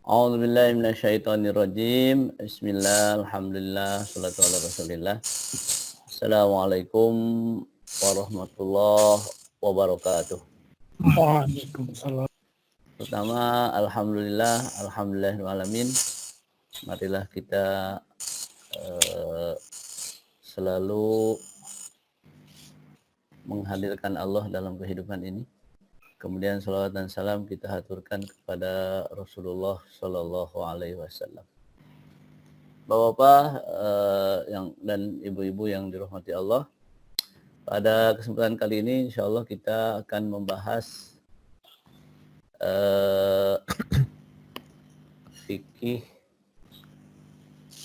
A'udzubillahi minasyaitonirrajim. Bismillah, alhamdulillah, salatu ala rasulillah. Assalamualaikum warahmatullahi wabarakatuh. Waalaikumsalam. Pertama, alhamdulillahirrahmanirrahim. Marilah kita selalu menghadirkan Allah dalam kehidupan ini. Kemudian salawat dan salam kita haturkan kepada Rasulullah Sallallahu Alaihi Wasallam. Bapak-bapak dan ibu-ibu yang dirahmati Allah, pada kesempatan kali ini insya Allah kita akan membahas fikih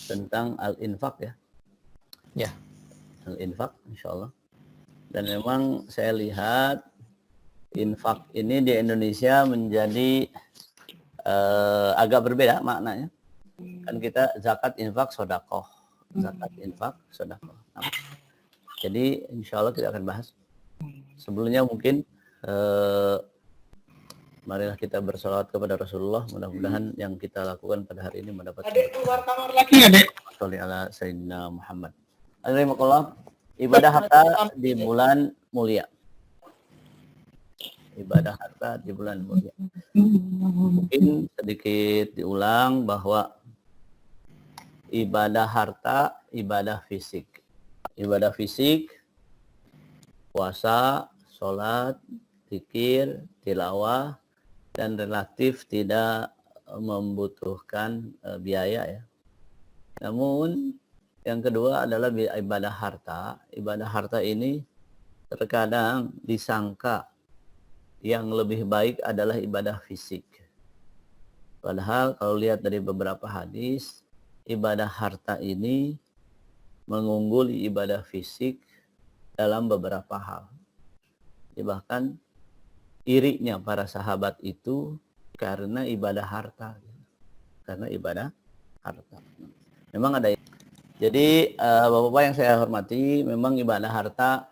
tentang al-infaq ya. Ya. Al-infaq insya Allah. Dan memang saya lihat infak ini di Indonesia menjadi agak berbeda maknanya. Kan kita zakat, infak, sodakoh. Zakat, infak, sodakoh. Nah, jadi insya Allah kita akan bahas. Sebelumnya mungkin marilah kita bersalawat kepada Rasulullah. Mudah-mudahan yang kita lakukan pada hari ini mendapat. Adek keluar kamar lagi ya, Dek? Sholli ala Sayyidina Muhammad. Alhamdulillah, ibadah harta di bulan mulia. Ibadah harta di bulan mulia. Mungkin sedikit diulang bahwa ibadah harta, ibadah fisik. Ibadah fisik, puasa, sholat, zikir, tilawah, dan relatif tidak membutuhkan biaya ya. Namun yang kedua adalah ibadah harta. Ibadah harta ini terkadang disangka yang lebih baik adalah ibadah fisik. Padahal kalau lihat dari beberapa hadis, ibadah harta ini mengungguli ibadah fisik dalam beberapa hal. Bahkan irinya para sahabat itu karena ibadah harta. Karena ibadah harta. Memang ada. Jadi bapak-bapak yang saya hormati, memang ibadah harta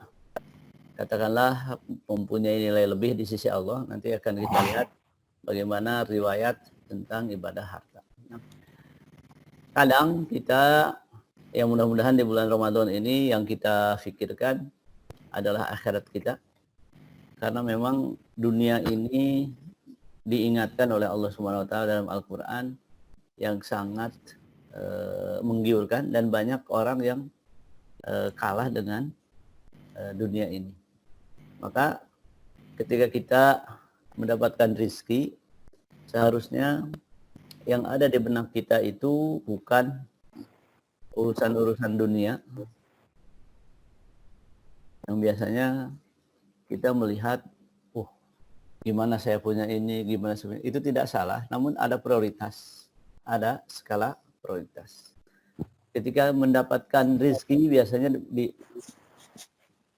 katakanlah mempunyai nilai lebih di sisi Allah. Nanti akan kita lihat bagaimana riwayat tentang ibadah harta. Kadang kita, yang mudah-mudahan di bulan Ramadan ini yang kita pikirkan adalah akhirat kita. Karena memang dunia ini diingatkan oleh Allah Subhanahu wa taala dalam Al-Qur'an yang sangat menggiurkan, dan banyak orang yang kalah dengan dunia ini. Maka ketika kita mendapatkan rizki, seharusnya yang ada di benak kita itu bukan urusan-urusan dunia. Yang biasanya kita melihat, gimana saya punya ini, gimana saya punya. Itu tidak salah, namun ada prioritas. Ada skala prioritas. Ketika mendapatkan rizki, biasanya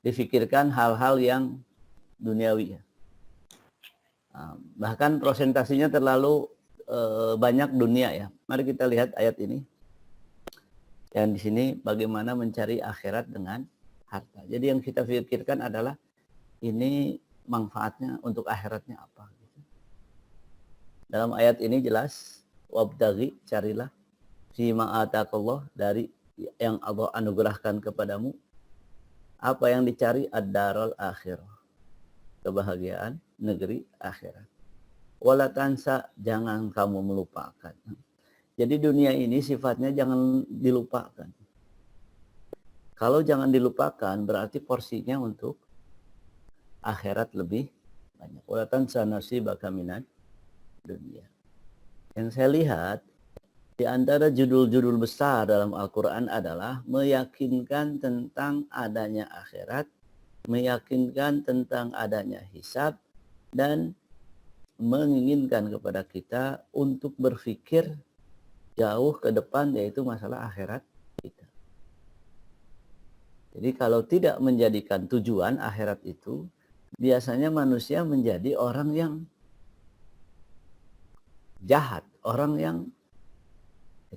difikirkan hal-hal yang duniawi. Nah, bahkan prosentasinya terlalu banyak dunia ya. Mari kita lihat ayat ini. Yang di sini bagaimana mencari akhirat dengan harta. Jadi yang kita pikirkan adalah ini manfaatnya untuk akhiratnya apa. Dalam ayat ini jelas, wabtaghi, carilah fima ataqallah, dari yang Allah anugerahkan kepadamu. Apa yang dicari? Ad-darul akhirah, kebahagiaan negeri akhirat. Wala tansa, jangan kamu melupakan. Jadi dunia ini sifatnya jangan dilupakan. Kalau jangan dilupakan berarti porsinya untuk akhirat lebih banyak. Wala tansa nasibaka minad dunia. Yang saya lihat di antara judul-judul besar dalam Al-Quran adalah meyakinkan tentang adanya akhirat, meyakinkan tentang adanya hisab, dan menginginkan kepada kita untuk berpikir jauh ke depan, yaitu masalah akhirat kita. Jadi kalau tidak menjadikan tujuan akhirat itu, biasanya manusia menjadi orang yang jahat, orang yang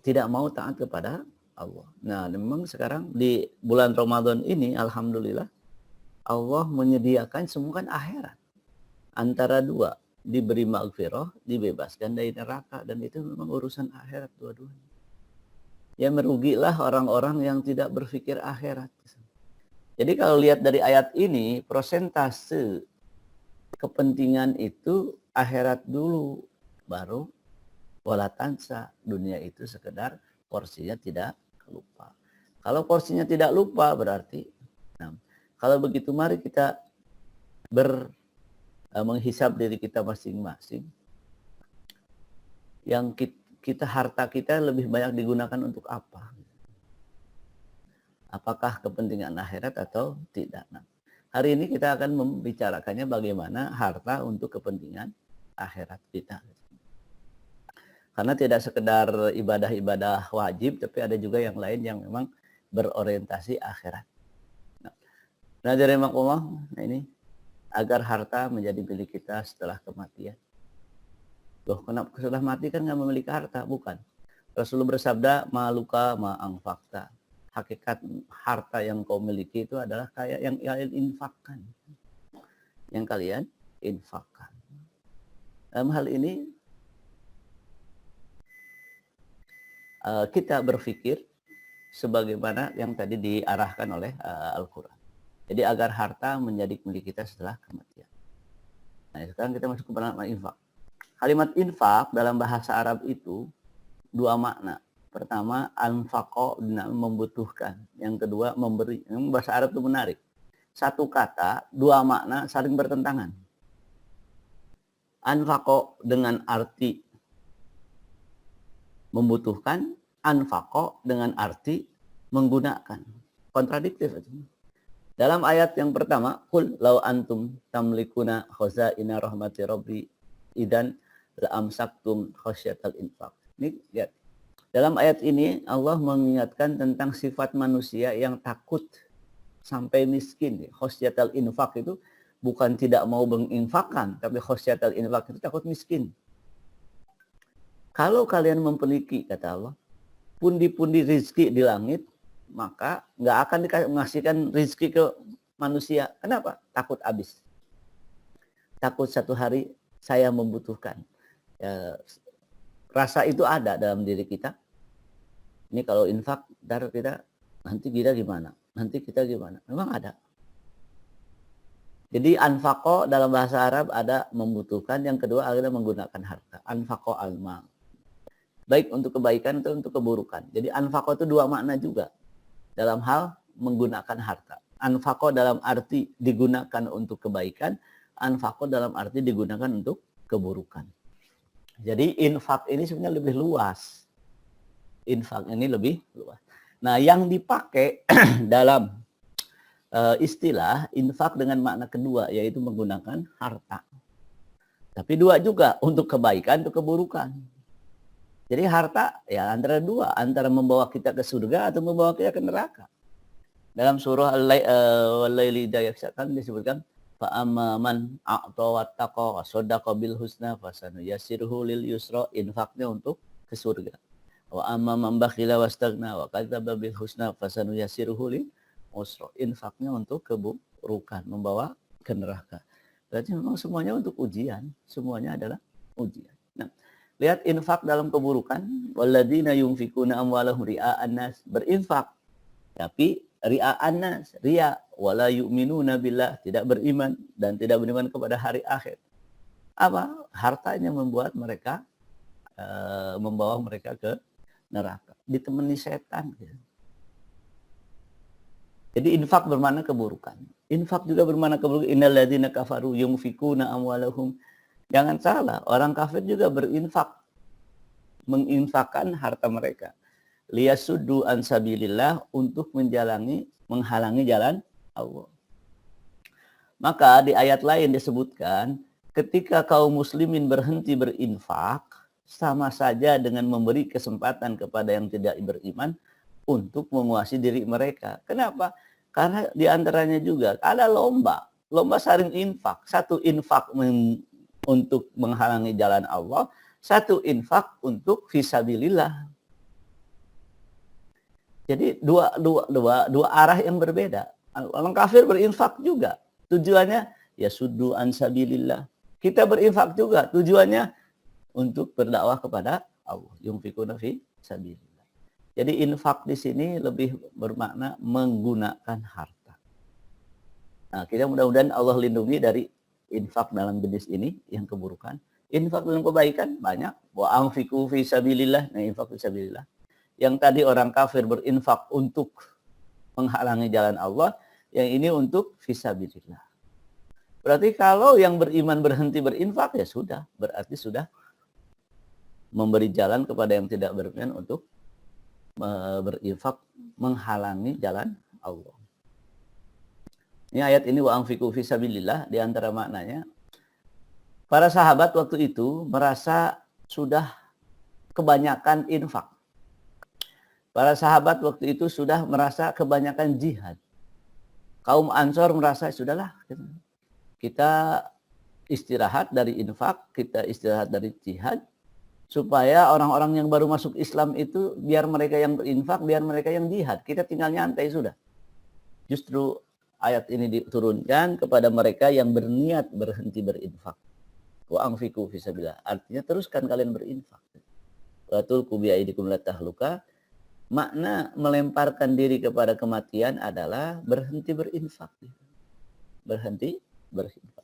tidak mau taat kepada Allah. Nah, memang sekarang di bulan Ramadan ini, alhamdulillah, Allah menyediakan semua kan akhirat. Antara dua, diberi maghfirah, dibebaskan dari neraka, dan itu memang urusan akhirat dua-duanya. Ya merugilah orang-orang yang tidak berpikir akhirat. Jadi kalau lihat dari ayat ini, persentase kepentingan itu akhirat dulu, baru wala tansa, dunia itu sekedar porsinya tidak lupa. Kalau porsinya tidak lupa berarti, nah, kalau begitu mari kita menghisap diri kita masing-masing. Yang kita harta kita lebih banyak digunakan untuk apa? Apakah kepentingan akhirat atau tidak? Nah, hari ini kita akan membicarakannya bagaimana harta untuk kepentingan akhirat kita. Karena tidak sekedar ibadah-ibadah wajib, tapi ada juga yang lain yang memang berorientasi akhirat. Nah, dari makumah, ini agar harta menjadi milik kita setelah kematian. Loh, kenapa sudah mati kan nggak memiliki harta? Bukan. Rasulullah bersabda, maluka ma'angfakta. Hakikat harta yang kau miliki itu adalah kayak yang kalian infakkan. Yang kalian infakkan. Dalam hal ini, kita berpikir sebagaimana yang tadi diarahkan oleh Al-Quran. Jadi agar harta menjadi milik kita setelah kematian. Nah, sekarang kita masuk ke kalimat infak. Kalimat infak dalam bahasa Arab itu dua makna. Pertama, anfaqo, membutuhkan. Yang kedua, memberi. Bahasa Arab itu menarik. Satu kata, dua makna saling bertentangan. Anfaqo dengan arti membutuhkan, anfaqo dengan arti menggunakan. Kontradiktif. Dalam ayat yang pertama, qul law antum tamlikuna khazaina rahmati rabbi idan la amsaktum khasyatal infaq. Ini lihat. Dalam ayat ini Allah mengingatkan tentang sifat manusia yang takut sampai miskin. Khasyatal infaq itu bukan tidak mau menginfakkan, tapi khasyatal infaq itu takut miskin. Kalau kalian memiliki, kata Allah, pundi-pundi rizki di langit, maka nggak akan mengasihkan rezeki ke manusia. Kenapa? Takut habis. Takut satu hari saya membutuhkan. Ya, rasa itu ada dalam diri kita. Ini kalau infak, dar kita nanti kita gimana? Nanti kita gimana? Memang ada. Jadi anfaqo dalam bahasa Arab ada membutuhkan. Yang kedua adalah menggunakan harta. Anfaqo al-mal. Baik untuk kebaikan atau untuk keburukan. Jadi anfaqo itu dua makna juga. Dalam hal menggunakan harta. Anfaqo dalam arti digunakan untuk kebaikan, anfaqo dalam arti digunakan untuk keburukan. Jadi infak ini sebenarnya lebih luas. Infak ini lebih luas. Nah, yang dipakai dalam istilah infak dengan makna kedua, yaitu menggunakan harta. Tapi dua juga, untuk kebaikan, untuk keburukan. Jadi harta ya antara dua, antara membawa kita ke surga atau membawa kita ke neraka. Dalam surah Al-Laili Dayaksatan disebutkan fa amma man a'ta wattaqa wa shaddaqa bil husna fasanuyassiruhu lil yusra, infaknya untuk ke surga. Wa amma man bakhila wastaghna wa kadzdzaba bil husna fasanuyassiruhu lil usra, infaknya untuk keburukan, membawa ke neraka. Berarti memang semuanya untuk ujian, semuanya adalah ujian. Nah, lihat infak dalam keburukan, walladzina yunfikuna amwalahum ria'an nas, berinfak tapi ria'an nas, riya, wala yu'minuna billah, tidak beriman dan tidak beriman kepada hari akhir. Apa? Hartanya membuat mereka membawa mereka ke neraka, ditemani setan. Jadi infak bermakna keburukan. Infak juga bermakna keburukan. Innalladzina kafaru yunfikuna amwalahum. Jangan salah, orang kafir juga berinfak. Menginfakkan harta mereka. Liyasuddu an sabilillah, untuk menghalangi jalan Allah. Maka di ayat lain disebutkan, ketika kaum muslimin berhenti berinfak, sama saja dengan memberi kesempatan kepada yang tidak beriman untuk menguasai diri mereka. Kenapa? Karena diantaranya juga ada lomba saling infak. Satu infak untuk menghalangi jalan Allah, satu infak untuk fisabilillah. Jadi dua arah yang berbeda. Orang kafir berinfak juga. Tujuannya ya suddu an sabilillah. Kita berinfak juga tujuannya untuk berdakwah kepada Allah. Yunfikuna fi sabilillah. Jadi infak di sini lebih bermakna menggunakan harta. Nah, kita mudah-mudahan Allah lindungi dari infak dalam jenis ini yang keburukan. Infak dalam kebaikan banyak. Wa anfiqu fi sabilillah. Nah, infak fi sabilillah. Yang tadi orang kafir berinfak untuk menghalangi jalan Allah, yang ini untuk fi sabilillah. Berarti kalau yang beriman berhenti berinfak, ya sudah, berarti sudah memberi jalan kepada yang tidak beriman untuk berinfak menghalangi jalan Allah. Ini ayat ini wa anfiqu fi sabilillah, di antara maknanya para sahabat waktu itu merasa sudah kebanyakan infak. Para sahabat waktu itu sudah merasa kebanyakan jihad. Kaum Ansor merasa sudahlah kita istirahat dari infak, kita istirahat dari jihad, supaya orang-orang yang baru masuk Islam itu biar mereka yang berinfak, biar mereka yang jihad. Kita tinggal nyantai sudah. Justru ayat ini diturunkan kepada mereka yang berniat berhenti berinfak. Wa anfiqu fi sabilillah. Artinya teruskan kalian berinfak. Wa tulqu bi aydikum la tahluka. Makna melemparkan diri kepada kematian adalah berhenti berinfak. Berhenti berinfak.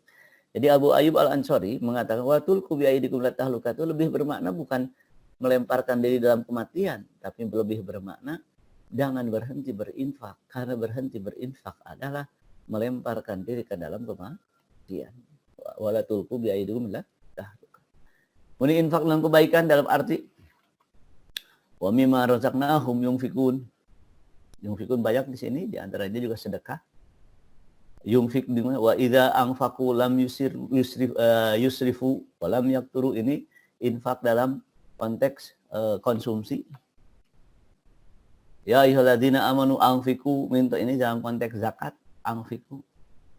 Jadi Abu Ayyub Al-Ansari mengatakan wa tulqu bi aydikum la tahluka itu lebih bermakna bukan melemparkan diri dalam kematian, tapi lebih bermakna jangan berhenti berinfak, karena berhenti berinfak adalah melemparkan diri ke dalam kematian. Wala tulqu bi aydikum la tahluka. Ini infak dalam kebaikan dalam arti wa mimma razaqnahum yunfikun. Yunfikun banyak di sini, di antaranya juga sedekah. Yunfik di mana? Wa idza anfaqu lam yusrifu wa lam yaqturu, ini infak dalam konteks konsumsi. Ya ayyuhalladzina amanu anfiqu, minta ini dalam konteks zakat, anfiqu.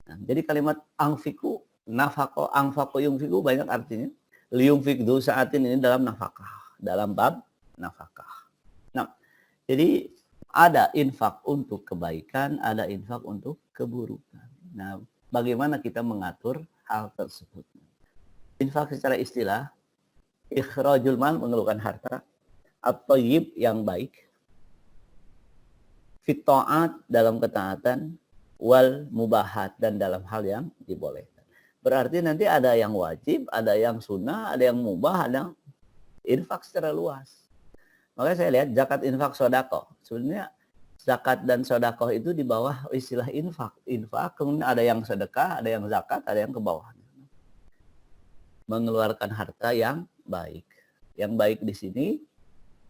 Nah, jadi kalimat anfiqu, nafaqo, anfaqo, yunfiqu banyak artinya. Liyunfik du saatin ini dalam nafkah, dalam bab nafkah. Nah, jadi ada infak untuk kebaikan, ada infak untuk keburukan. Nah, bagaimana kita mengatur hal tersebut? Infak secara istilah, ikhrajul mal, mengeluarkan harta, at-thayyib, yang baik, fit ta'at, dalam ketaatan, wal mubahat, dan dalam hal yang dibolehkan. Berarti nanti ada yang wajib, ada yang sunnah, ada yang mubah, ada yang infak secara luas. Makanya saya lihat zakat, infak, sodako. Sebenarnya zakat dan sodako itu di bawah istilah infak. Infak, kemudian ada yang sedekah, ada yang zakat, ada yang ke bawah. Mengeluarkan harta yang baik. Yang baik di sini,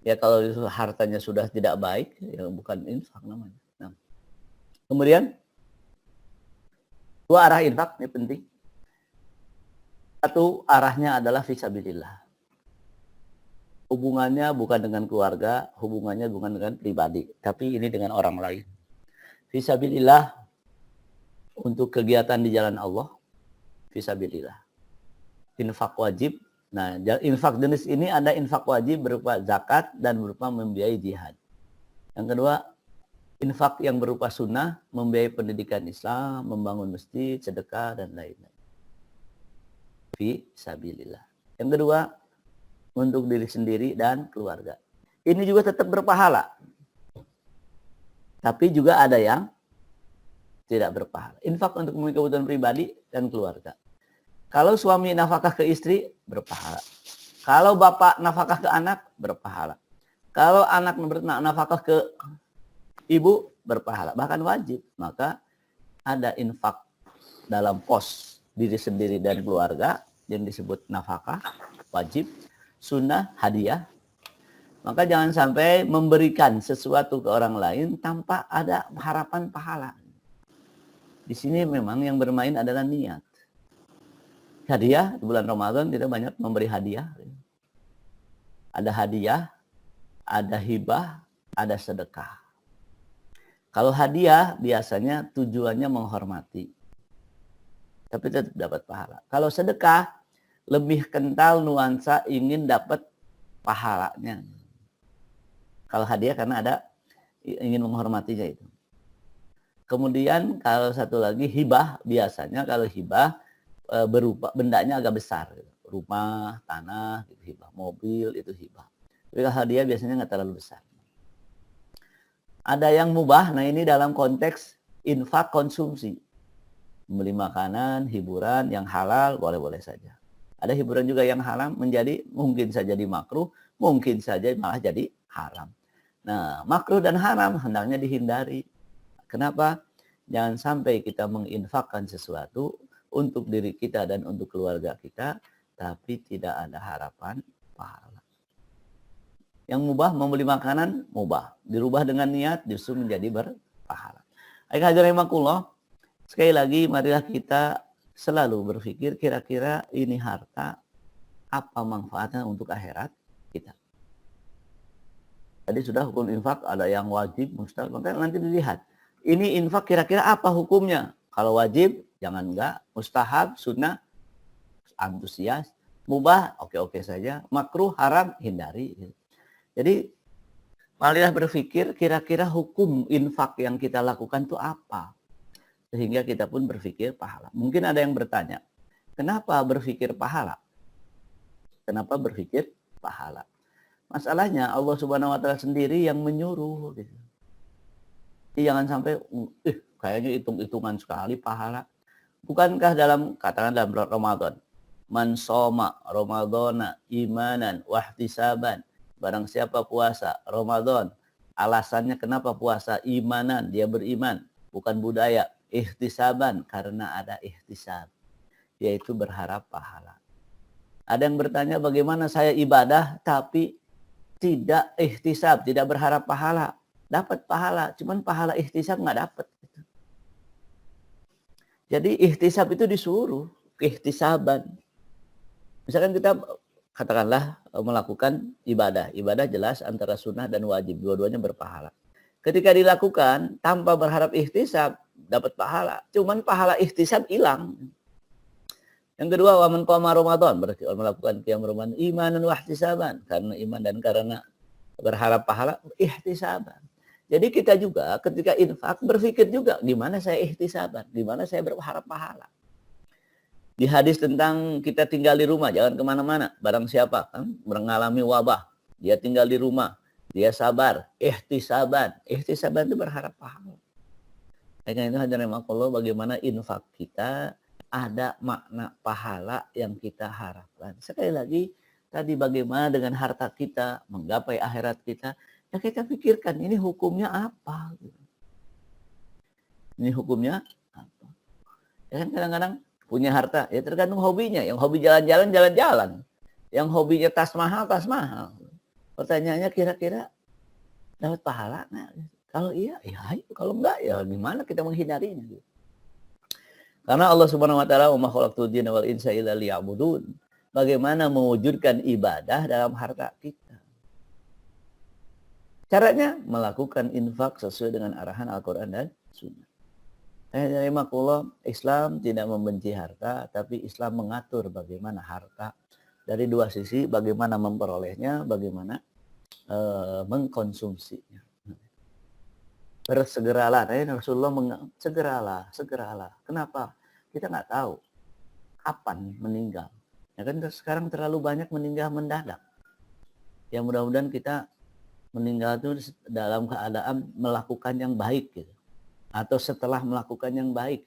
ya kalau hartanya sudah tidak baik, ya bukan infak namanya. Nah, kemudian, dua arah infak, ini penting. Satu arahnya adalah fisabilillah. Hubungannya bukan dengan keluarga, hubungannya bukan dengan pribadi, tapi ini dengan orang lain. Fisabilillah untuk kegiatan di jalan Allah, fisabilillah. Infak wajib. Nah, infak jenis ini ada infak wajib berupa zakat dan berupa membiayai jihad. Yang kedua, infak yang berupa sunnah, membiayai pendidikan Islam, membangun masjid, sedekah, dan lain-lain. Fisabilillah. Yang kedua, untuk diri sendiri dan keluarga. Ini juga tetap berpahala. Tapi juga ada yang tidak berpahala. Infak untuk memenuhi kebutuhan pribadi dan keluarga. Kalau suami nafkah ke istri, berpahala. Kalau bapak nafkah ke anak, berpahala. Kalau anak nafkah ke ibu, berpahala. Bahkan wajib. Maka ada infak dalam pos diri sendiri dan keluarga yang disebut nafkah wajib. Sunnah, hadiah. Maka jangan sampai memberikan sesuatu ke orang lain tanpa ada harapan pahala. Di sini memang yang bermain adalah niat. Hadiah, di bulan Ramadan kita banyak memberi hadiah. Ada hadiah, ada hibah, ada sedekah. Kalau hadiah biasanya tujuannya menghormati. Tapi tetap dapat pahala. Kalau sedekah, lebih kental nuansa ingin dapat pahalanya. Kalau hadiah karena ada ingin menghormatinya itu. Kemudian kalau satu lagi hibah, biasanya kalau hibah berupa bendanya agak besar, gitu. Rumah, tanah, gitu, hibah. Mobil itu hibah. Tapi kalau hadiah biasanya nggak terlalu besar. Ada yang mubah, nah ini dalam konteks infak konsumsi. Membeli makanan, hiburan yang halal, boleh-boleh saja. Ada hiburan juga yang haram menjadi mungkin saja jadi makruh, mungkin saja malah jadi haram. Nah, makruh dan haram hendaknya dihindari. Kenapa? Jangan sampai kita menginfakkan sesuatu untuk diri kita dan untuk keluarga kita, tapi tidak ada harapan pahala. Yang mubah, membeli makanan, mubah. Dirubah dengan niat, justru menjadi berpahala. Ayo, sekali lagi, marilah kita selalu berpikir kira-kira ini harta, apa manfaatnya untuk akhirat kita. Tadi sudah hukum infak, ada yang wajib, mustahil, maka nanti dilihat. Ini infak kira-kira apa hukumnya? Kalau wajib, jangan enggak. Mustahab, sunnah, antusias. Mubah, oke-oke saja. Makruh, haram, hindari. Jadi, marilah berpikir kira-kira hukum infak yang kita lakukan itu apa. Sehingga kita pun berpikir pahala. Mungkin ada yang bertanya, kenapa berpikir pahala? Kenapa berpikir pahala? Masalahnya Allah Subhanahu wa Ta'ala sendiri yang menyuruh. Gitu. Jadi jangan sampai, kayaknya hitung-hitungan sekali pahala. Bukankah katakan dalam Ramadan, man soma Ramadana imanan wahtisaban. Barang siapa puasa Ramadan, alasannya kenapa puasa? Imanan, dia beriman, bukan budaya. Ihtisaban, karena ada ihtisab, yaitu berharap pahala. Ada yang bertanya, bagaimana saya ibadah tapi tidak ihtisab, tidak berharap pahala? Dapat pahala, cuman pahala ihtisab nggak dapat. Jadi ihtisab itu disuruh, ihtisaban. Misalkan kita katakanlah melakukan ibadah. Ibadah jelas antara sunnah dan wajib, dua-duanya berpahala. Ketika dilakukan tanpa berharap ihtisab, dapat pahala. Cuman pahala ihtisab hilang. Yang kedua, waman qama Ramadan, berarti orang melakukan qiyam Ramadan imanan wa ihtisaban, karena iman dan karena berharap pahala, ihtisaban. Jadi kita juga ketika infak berpikir juga gimana saya ihtisaban, gimana saya berharap pahala. Di hadis tentang kita tinggal di rumah, jangan kemana-mana. Barang siapa kan mengalami wabah, dia tinggal di rumah, dia sabar, ihtisaban. Ihtisaban itu berharap pahala. Karena itu hadirin Allah, bagaimana infak kita ada makna pahala yang kita harapkan. Sekali lagi, tadi bagaimana dengan harta kita menggapai akhirat kita, ya kita pikirkan ini hukumnya apa. Ini hukumnya apa. Ya kan kadang-kadang punya harta, ya tergantung hobinya. Yang hobi jalan-jalan, jalan-jalan. Yang hobinya tas mahal, tas mahal. Pertanyaannya kira-kira dapat pahala? Nah, kalau iya, ya ayo. Kalau enggak, ya gimana kita menghindarinya. Karena Allah Subhanahu wa Ta'ala, wa ma khalaqtul jinna wal insa illa liya'budun. Bagaimana mewujudkan ibadah dalam harta kita? Caranya melakukan infak sesuai dengan arahan Al-Quran dan Sunnah. Islam tidak membenci harta, tapi Islam mengatur bagaimana harta dari dua sisi, bagaimana memperolehnya, bagaimana mengkonsumsinya. Bersegeralah, Rasulullah segeralah. Kenapa? Kita nggak tahu kapan meninggal. Ya kan sekarang terlalu banyak meninggal mendadak. Ya mudah-mudahan kita meninggal itu dalam keadaan melakukan yang baik gitu. Atau setelah melakukan yang baik.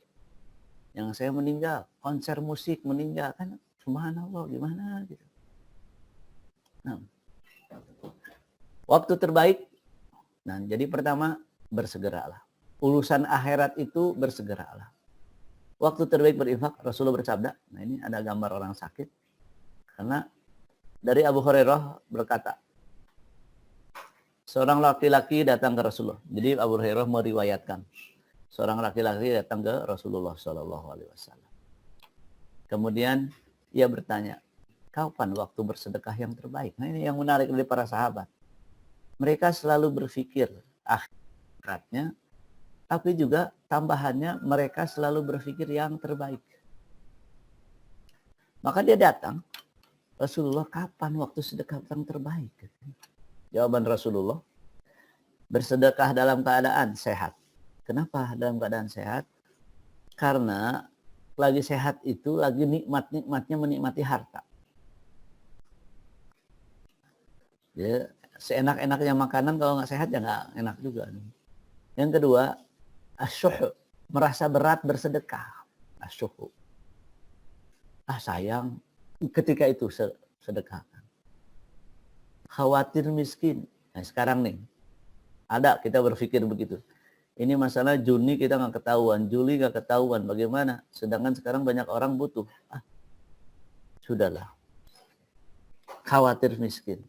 Yang saya meninggal, konser musik meninggal kan subhanallah gimana gitu. Nah, waktu terbaik. Nah, jadi pertama bersegeralah. Urusan akhirat itu bersegeralah. Waktu terbaik berinfak, Rasulullah bersabda. Nah, ini ada gambar orang sakit. Karena dari Abu Hurairah berkata, seorang laki-laki datang ke Rasulullah. Jadi Abu Hurairah meriwayatkan. Seorang laki-laki datang ke Rasulullah SAW. Kemudian ia bertanya, kapan waktu bersedekah yang terbaik? Nah, ini yang menarik dari para sahabat. Mereka selalu berpikir akhiratnya, tapi juga tambahannya mereka selalu berpikir yang terbaik. Maka dia datang, Rasulullah, kapan waktu sedekah yang terbaik? Jawaban Rasulullah, bersedekah dalam keadaan sehat. Kenapa dalam keadaan sehat? Karena lagi sehat itu lagi nikmatnya menikmati harta. Ya, seenak-enaknya makanan kalau nggak sehat ya nggak enak juga. Yang kedua, asyuh, merasa berat bersedekah. Asyuh. Sayang, ketika itu sedekahkan. Khawatir miskin. Nah sekarang nih, ada kita berpikir begitu. Ini masalah Juni kita nggak ketahuan, Juli nggak ketahuan, bagaimana? Sedangkan sekarang banyak orang butuh. Sudahlah. Khawatir miskin.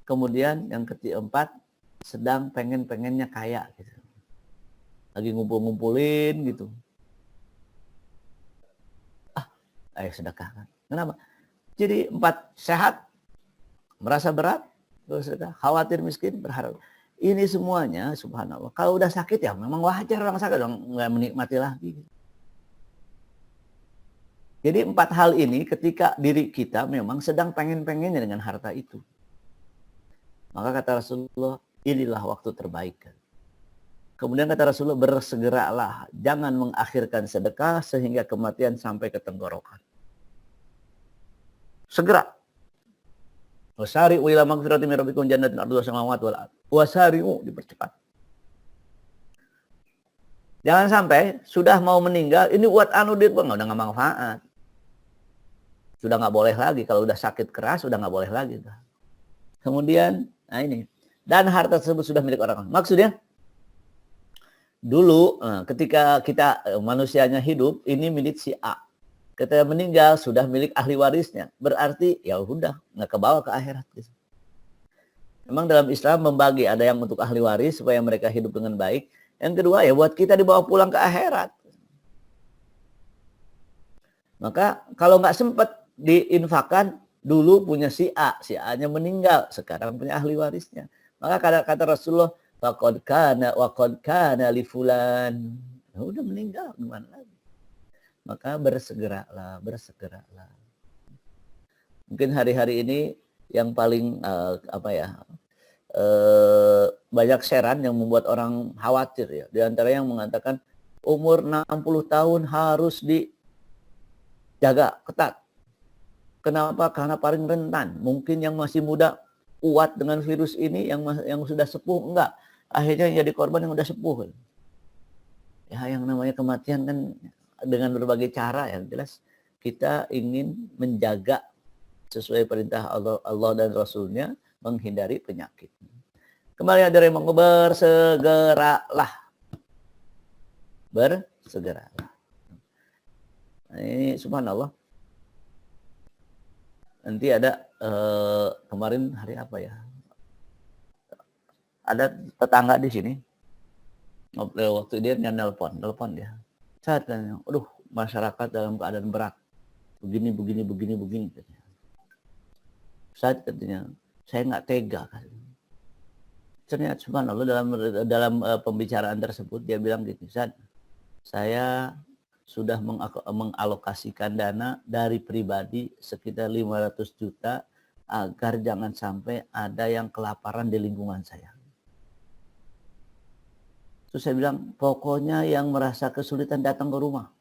Kemudian yang keempat, sedang pengennya kaya gitu. Lagi ngumpul-ngumpulin gitu. Ayo sedekahkan. Kenapa? Jadi 4 sehat, merasa berat, bersedekah, khawatir miskin, berharap. Ini semuanya subhanallah. Kalau udah sakit ya memang wajar orang sakit, nggak menikmati lagi. Jadi 4 hal ini ketika diri kita memang sedang pengen-pengennya dengan harta itu. Maka kata Rasulullah, inilah waktu terbaik. Kemudian kata Rasulullah, bersegeralah. Jangan mengakhirkan sedekah sehingga kematian sampai ke tenggorokan. Segera. Wasari'u ila magfirati min rabbikum jannatin arduha samawati wal ardh. Wasari'u, dipercepat. Jangan sampai sudah mau meninggal, ini buat dia udah nggak manfaat. Sudah nggak boleh lagi. Kalau udah sakit keras, sudah nggak boleh lagi. Kemudian, nah ini. Dan harta tersebut sudah milik orang. Maksudnya, dulu ketika kita manusianya hidup, ini milik si A. Ketika meninggal, sudah milik ahli warisnya. Berarti, ya udah, nggak kebawa ke akhirat. Memang dalam Islam membagi, ada yang untuk ahli waris, supaya mereka hidup dengan baik. Yang kedua, ya buat kita dibawa pulang ke akhirat. Maka kalau nggak sempat diinfakkan, dulu punya si A. Si A-nya meninggal, sekarang punya ahli warisnya. Maka kata Rasulullah, waqad kana li fulan. Udah meninggal, gimana lagi? Maka bersegeralah. Mungkin hari-hari ini yang paling banyak sharean yang membuat orang khawatir ya. Di antara yang mengatakan umur 60 tahun harus dijaga ketat. Kenapa? Karena paling rentan. Mungkin yang masih muda kuat dengan virus ini, yang sudah sepuh enggak. Akhirnya jadi korban yang sudah sepuh. Ya, yang namanya kematian kan dengan berbagai cara, yang jelas kita ingin menjaga sesuai perintah Allah dan Rasulnya, menghindari penyakit. Kembali dari bersegeralah. Nah, ini subhanallah. Nanti ada kemarin hari apa ya? Ada tetangga di sini. Waktu dia nelpon dia. Saat tanya, aduh masyarakat dalam keadaan berat. Begini. Saat katanya, saya nggak tega. Ternyata subhanallah dalam pembicaraan tersebut dia bilang gitu, saya sudah mengalokasikan dana dari pribadi sekitar 500 juta agar jangan sampai ada yang kelaparan di lingkungan saya. Terus saya bilang, pokoknya yang merasa kesulitan datang ke rumah.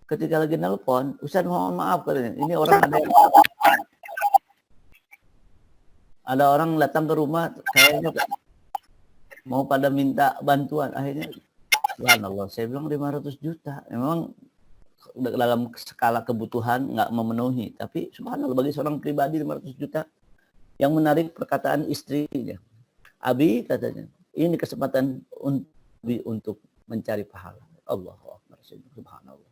Ketika lagi nelpon, Ustaz mohon maaf katanya. Ini orang ada orang datang ke rumah, kayaknya mau pada minta bantuan. Akhirnya, subhanallah, saya bilang 500 juta. Memang dalam skala kebutuhan nggak memenuhi. Tapi subhanallah, bagi seorang pribadi 500 juta. Yang menarik perkataan istrinya. Abi katanya, ini kesempatan untuk mencari pahala. Allahu Akbar. Subhanallah.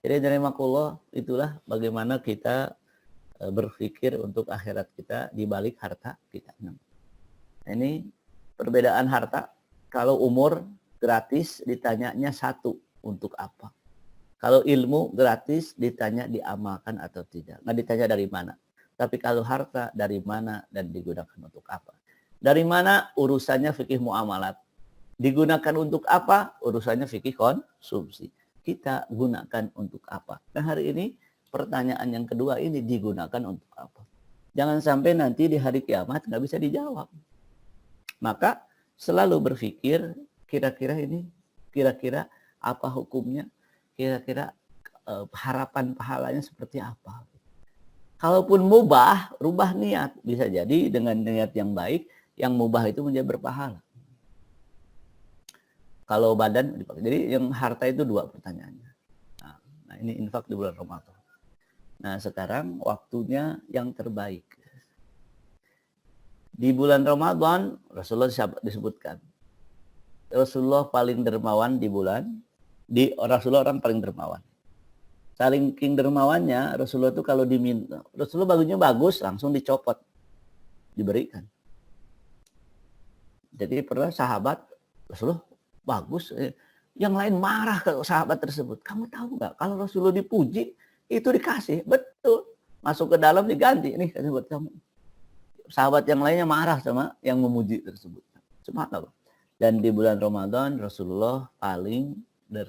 Jadi dari makullah, itulah bagaimana kita berpikir untuk akhirat kita di balik harta kita. Ini perbedaan harta. Kalau umur gratis ditanyanya 1, untuk apa? Kalau ilmu gratis ditanya diamalkan atau tidak. Nggak ditanya dari mana. Tapi kalau harta dari mana dan digunakan untuk apa? Dari mana? Urusannya fikih muamalat. Digunakan untuk apa? Urusannya fikih konsumsi. Kita gunakan untuk apa? Nah hari ini pertanyaan yang kedua ini, digunakan untuk apa? Jangan sampai nanti di hari kiamat nggak bisa dijawab. Maka selalu berpikir kira-kira apa hukumnya, kira-kira harapan pahalanya seperti apa. Kalaupun mubah, rubah niat. Bisa jadi dengan niat yang baik, yang mubah itu menjadi berpahala. Kalau badan dipakai. Jadi yang harta itu 2 pertanyaannya. Nah ini infak di bulan Ramadan. Nah sekarang waktunya yang terbaik. Di bulan Ramadan, Rasulullah disebutkan. Rasulullah paling dermawan di bulan, Rasulullah orang paling dermawan. Saking dermawannya, Rasulullah itu kalau diminta, Rasulullah bajunya bagus, langsung dicopot, diberikan. Jadi pernah sahabat, Rasulullah bagus, yang lain marah ke sahabat tersebut. Kamu tahu nggak, kalau Rasulullah dipuji, itu dikasih, betul. Masuk ke dalam diganti, nih kasih buat kamu. Sahabat yang lainnya marah sama yang memuji tersebut. Subhanallah. Dan di bulan Ramadan, Rasulullah paling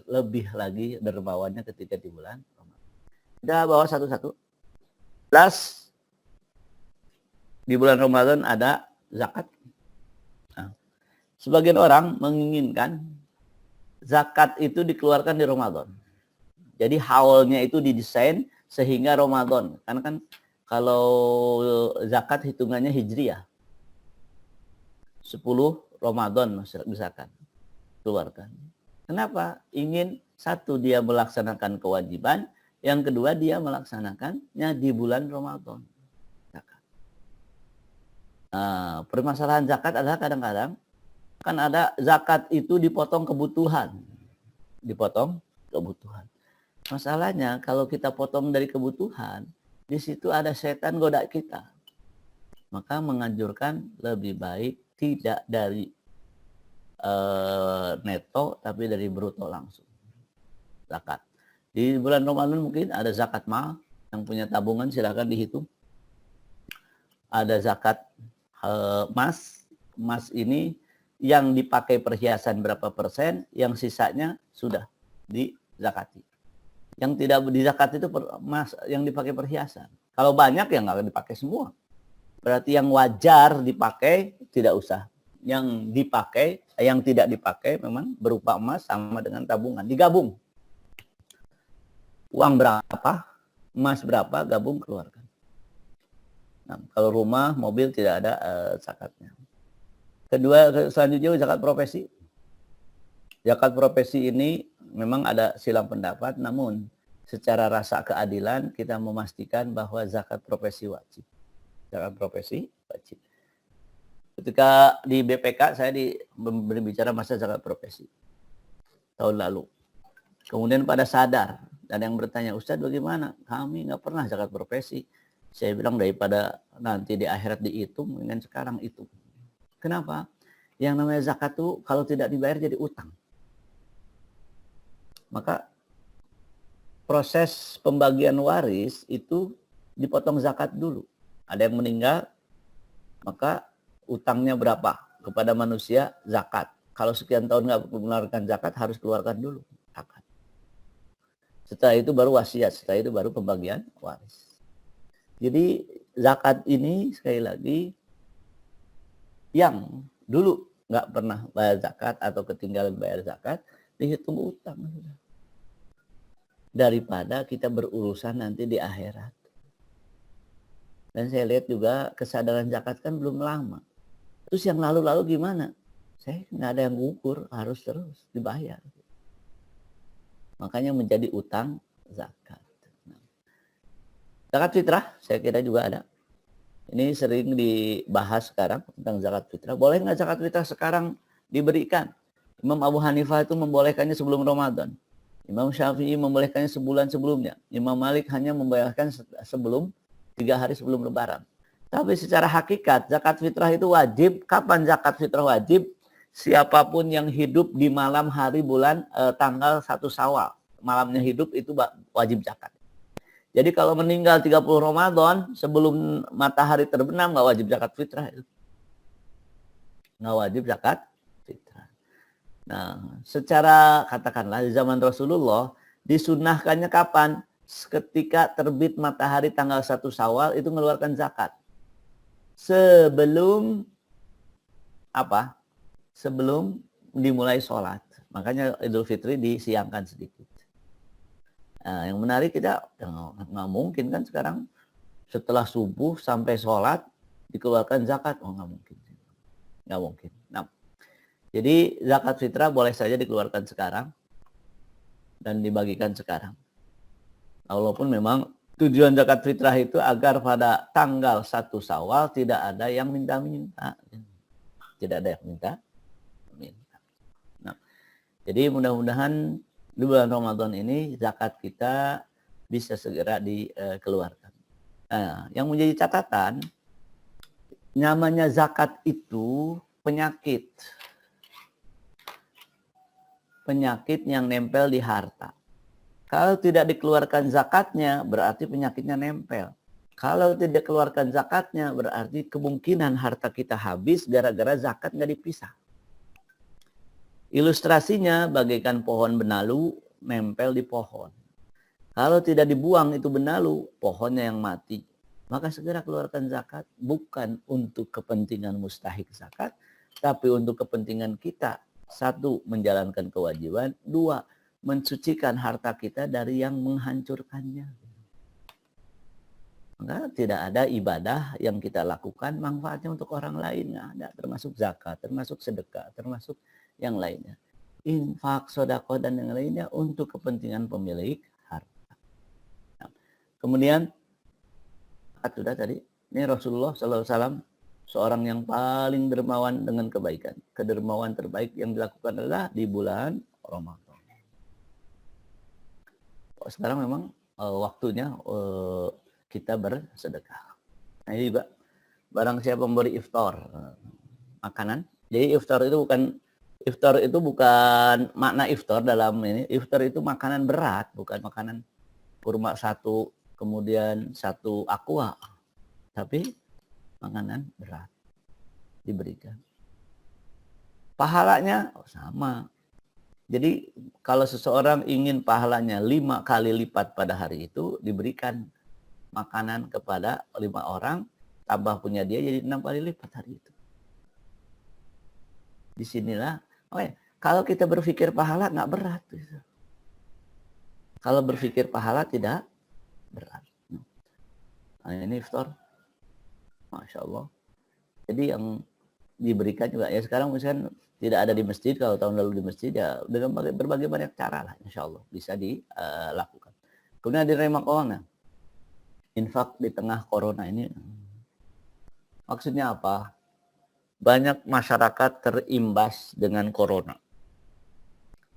lebih lagi dermawannya ketika di bulan Ramadan. Kita bawa satu-satu. Plus, di bulan Ramadan ada zakat. Nah, sebagian orang menginginkan zakat itu dikeluarkan di Ramadan. Jadi haulnya itu didesain sehingga Ramadan. Karena kan kalau zakat hitungannya hijriyah. 10 Ramadan misalkan keluarkan. Kenapa? Ingin satu dia melaksanakan kewajiban, yang kedua dia melaksanakannya di bulan Ramadan. Nah, permasalahan zakat adalah kadang-kadang kan ada zakat itu dipotong kebutuhan. Dipotong kebutuhan. Masalahnya kalau kita potong dari kebutuhan, di situ ada setan goda kita. Maka menganjurkan lebih baik tidak dari neto tapi dari bruto langsung. Zakat. Di bulan Ramadan mungkin ada zakat mal, yang punya tabungan silahkan dihitung. Ada zakat emas. Emas ini yang dipakai perhiasan berapa persen, yang sisanya sudah dizakati. Yang tidak dizakati itu emas yang dipakai perhiasan. Kalau banyak ya nggak dipakai semua. Berarti yang wajar dipakai tidak usah. Yang dipakai, yang tidak dipakai memang berupa emas sama dengan tabungan. Digabung. Uang berapa, emas berapa, gabung keluarkan. Nah, kalau rumah, mobil tidak ada zakatnya. Kedua, selanjutnya zakat profesi. Zakat profesi ini memang ada silang pendapat, namun secara rasa keadilan kita memastikan bahwa zakat profesi wajib. Zakat profesi wajib. Ketika di BPK saya berbicara masa zakat profesi tahun lalu. Kemudian pada sadar dan yang bertanya, Ustadz bagaimana? Kami nggak pernah zakat profesi. Saya bilang daripada nanti di akhirat dihitung, mendingan sekarang itu. Kenapa? Yang namanya zakat itu kalau tidak dibayar jadi utang. Maka proses pembagian waris itu dipotong zakat dulu. Ada yang meninggal, maka utangnya berapa kepada manusia zakat. Kalau sekian tahun nggak mengeluarkan zakat, harus keluarkan dulu zakat. Setelah itu baru wasiat, setelah itu baru pembagian waris. Jadi zakat ini sekali lagi yang dulu nggak pernah bayar zakat atau ketinggalan bayar zakat, dihitung utang. Daripada kita berurusan nanti di akhirat. Dan saya lihat juga kesadaran zakat kan belum lama. Terus yang lalu-lalu gimana? Saya nggak ada yang ngukur, harus terus dibayar. Makanya menjadi utang zakat. Zakat fitrah, saya kira juga ada. Ini sering dibahas sekarang tentang zakat fitrah. Boleh nggak zakat fitrah sekarang diberikan? Imam Abu Hanifah itu membolehkannya sebelum Ramadan. Imam Syafi'i membolehkannya sebulan sebelumnya. Imam Malik hanya membolehkan sebelum 3 hari sebelum Lebaran. Tapi secara hakikat zakat fitrah itu wajib. Kapan zakat fitrah wajib? Siapapun yang hidup di malam hari bulan tanggal 1 Syawal. Malamnya hidup itu wajib zakat. Jadi kalau meninggal 30 Ramadan sebelum matahari terbenam nggak wajib zakat fitrah itu. Nggak wajib zakat fitrah. Nah, secara katakanlah di zaman Rasulullah disunnahkannya kapan? Ketika terbit matahari tanggal 1 Syawal itu mengeluarkan zakat. Sebelum apa? Sebelum dimulai sholat. Makanya Idul Fitri disiangkan sedikit. Nah, yang menarik kita nggak mungkin kan sekarang setelah subuh sampai sholat dikeluarkan zakat. Oh, nggak mungkin. Nggak mungkin. Nah, jadi zakat fitrah boleh saja dikeluarkan sekarang dan dibagikan sekarang. Walaupun memang tujuan zakat fitrah itu agar pada tanggal 1 Syawal tidak ada yang minta-minta. Tidak ada yang minta. Nah, jadi mudah-mudahan di bulan Ramadan ini zakat kita bisa segera dikeluarkan. Nah, yang menjadi catatan, namanya zakat itu penyakit. Penyakit yang nempel di harta. Kalau tidak dikeluarkan zakatnya, berarti penyakitnya nempel. Kalau tidak dikeluarkan zakatnya, berarti kemungkinan harta kita habis gara-gara zakat nggak dipisah. Ilustrasinya bagaikan pohon benalu nempel di pohon. Kalau tidak dibuang itu benalu, pohonnya yang mati. Maka segera keluarkan zakat, bukan untuk kepentingan mustahik zakat, tapi untuk kepentingan kita. 1, menjalankan kewajiban. 2, mensucikan harta kita dari yang menghancurkannya. Maka tidak ada ibadah yang kita lakukan manfaatnya untuk orang lain. Nggak ada, termasuk zakat, termasuk sedekah, termasuk yang lainnya. Infak, sedekah, dan yang lainnya untuk kepentingan pemilik harta. Nah, kemudian, sudah tadi, ini Rasulullah SAW, seorang yang paling dermawan dengan kebaikan. Kedermawan terbaik yang dilakukan adalah di bulan Ramadan. Sekarang memang waktunya kita bersedekah. Nah, ini juga barang siapa memberi iftar makanan. Jadi iftar itu bukan makna iftar dalam ini. Iftar itu makanan berat, bukan makanan kurma 1 kemudian 1 aqua, tapi makanan berat diberikan. Pahalanya sama. Jadi kalau seseorang ingin pahalanya 5 kali lipat pada hari itu, diberikan makanan kepada 5 orang, tambah punya dia jadi 6 kali lipat hari itu. Disinilah, kalau kita berpikir pahala nggak berat. Kalau berpikir pahala tidak berat. Nah, ini iftar, Masya Allah. Jadi yang diberikan juga ya sekarang misalkan tidak ada di masjid, kalau tahun lalu di masjid ya dengan berbagai banyak cara lah insya Allah bisa dilakukan. Kemudian di remah keuangan, infak di tengah corona ini maksudnya apa? Banyak masyarakat terimbas dengan corona.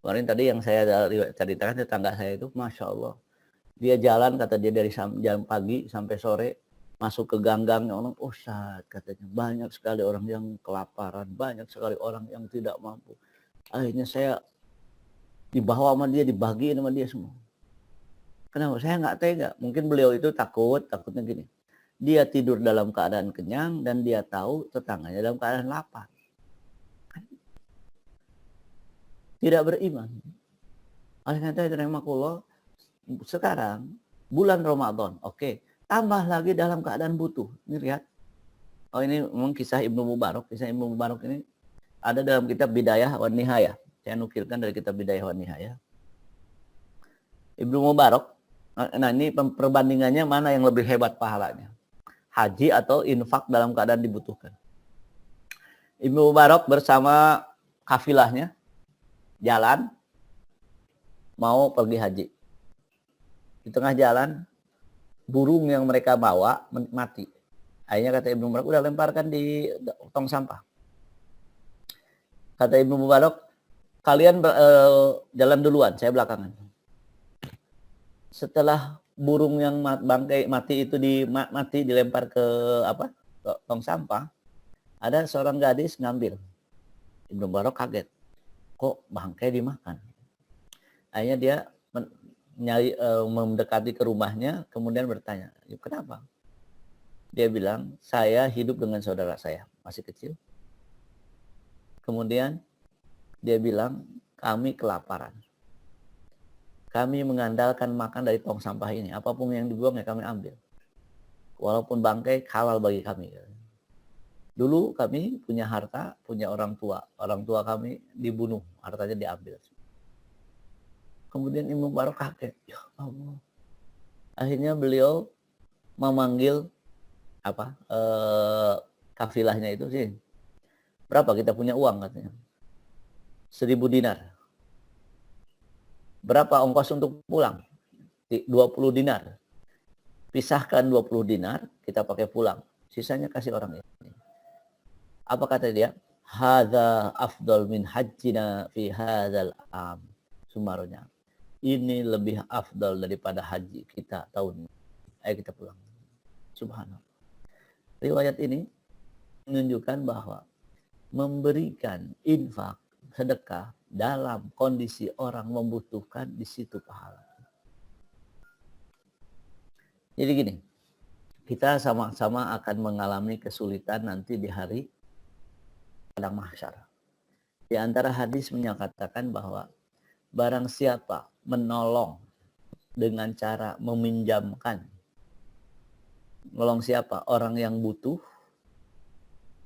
Kemarin tadi yang saya ceritakan tetangga saya itu Masya Allah, dia jalan kata dia dari jam pagi sampai sore, masuk ke gang-gangnya orang, Ustaz katanya banyak sekali orang yang kelaparan, banyak sekali orang yang tidak mampu. Akhirnya saya dibawa sama dia, dibagiin sama dia semua. Kenapa? Saya nggak tega. Mungkin beliau itu takutnya gini. Dia tidur dalam keadaan kenyang dan dia tahu tetangganya dalam keadaan lapar. Tidak beriman. Oleh karena itu, rahimakumullah, sekarang bulan Ramadan, oke. Tambah lagi dalam keadaan butuh. Ini lihat. Oh, ini memang kisah Ibnu Mubarak. Kisah Ibnu Mubarak ini ada dalam kitab Bidayah wan Nihayah. Saya nukilkan dari kitab Bidayah wan Nihayah. Ibnu Mubarak. Nah, ini perbandingannya mana yang lebih hebat pahalanya? Haji atau infak dalam keadaan dibutuhkan. Ibnu Mubarak bersama kafilahnya jalan mau pergi haji. Di tengah jalan burung yang mereka bawa mati. Akhirnya kata Ibnu Mubarak, udah lemparkan di tong sampah. Kata Ibnu Mubarak, kalian jalan duluan, saya belakangan. Setelah burung yang bangkai mati itu dilempar ke tong sampah, ada seorang gadis ngambil. Ibnu Mubarak kaget, kok bangkai dimakan? Akhirnya dia mendekati ke rumahnya, kemudian bertanya, kenapa? Dia bilang, saya hidup dengan saudara saya, masih kecil. Kemudian dia bilang, kami kelaparan. Kami mengandalkan makan dari tong sampah ini. Apapun yang dibuang ya kami ambil. Walaupun bangkai halal bagi kami. Dulu kami punya harta, punya orang tua kami dibunuh, hartanya diambil. Kemudian Ibnu Mubarak kaget, ya Allah. Akhirnya beliau memanggil kafilahnya itu sih. Berapa kita punya uang katanya? 1.000 dinar. Berapa ongkos untuk pulang? 20 dinar. Pisahkan 20 dinar, kita pakai pulang. Sisanya kasih orang ini. Apa kata dia? Hadza afdal min hajjina fi hadzal am. Sumaronya. Ini lebih afdal daripada haji kita tahun ini. Ayo kita pulang. Subhanallah. Riwayat ini menunjukkan bahwa memberikan infak, sedekah dalam kondisi orang membutuhkan, di situ pahala. Jadi gini, kita sama-sama akan mengalami kesulitan nanti di hari padang mahsyar. Di antara hadis menyatakan bahwa barang siapa menolong dengan cara meminjamkan, menolong siapa? Orang yang butuh,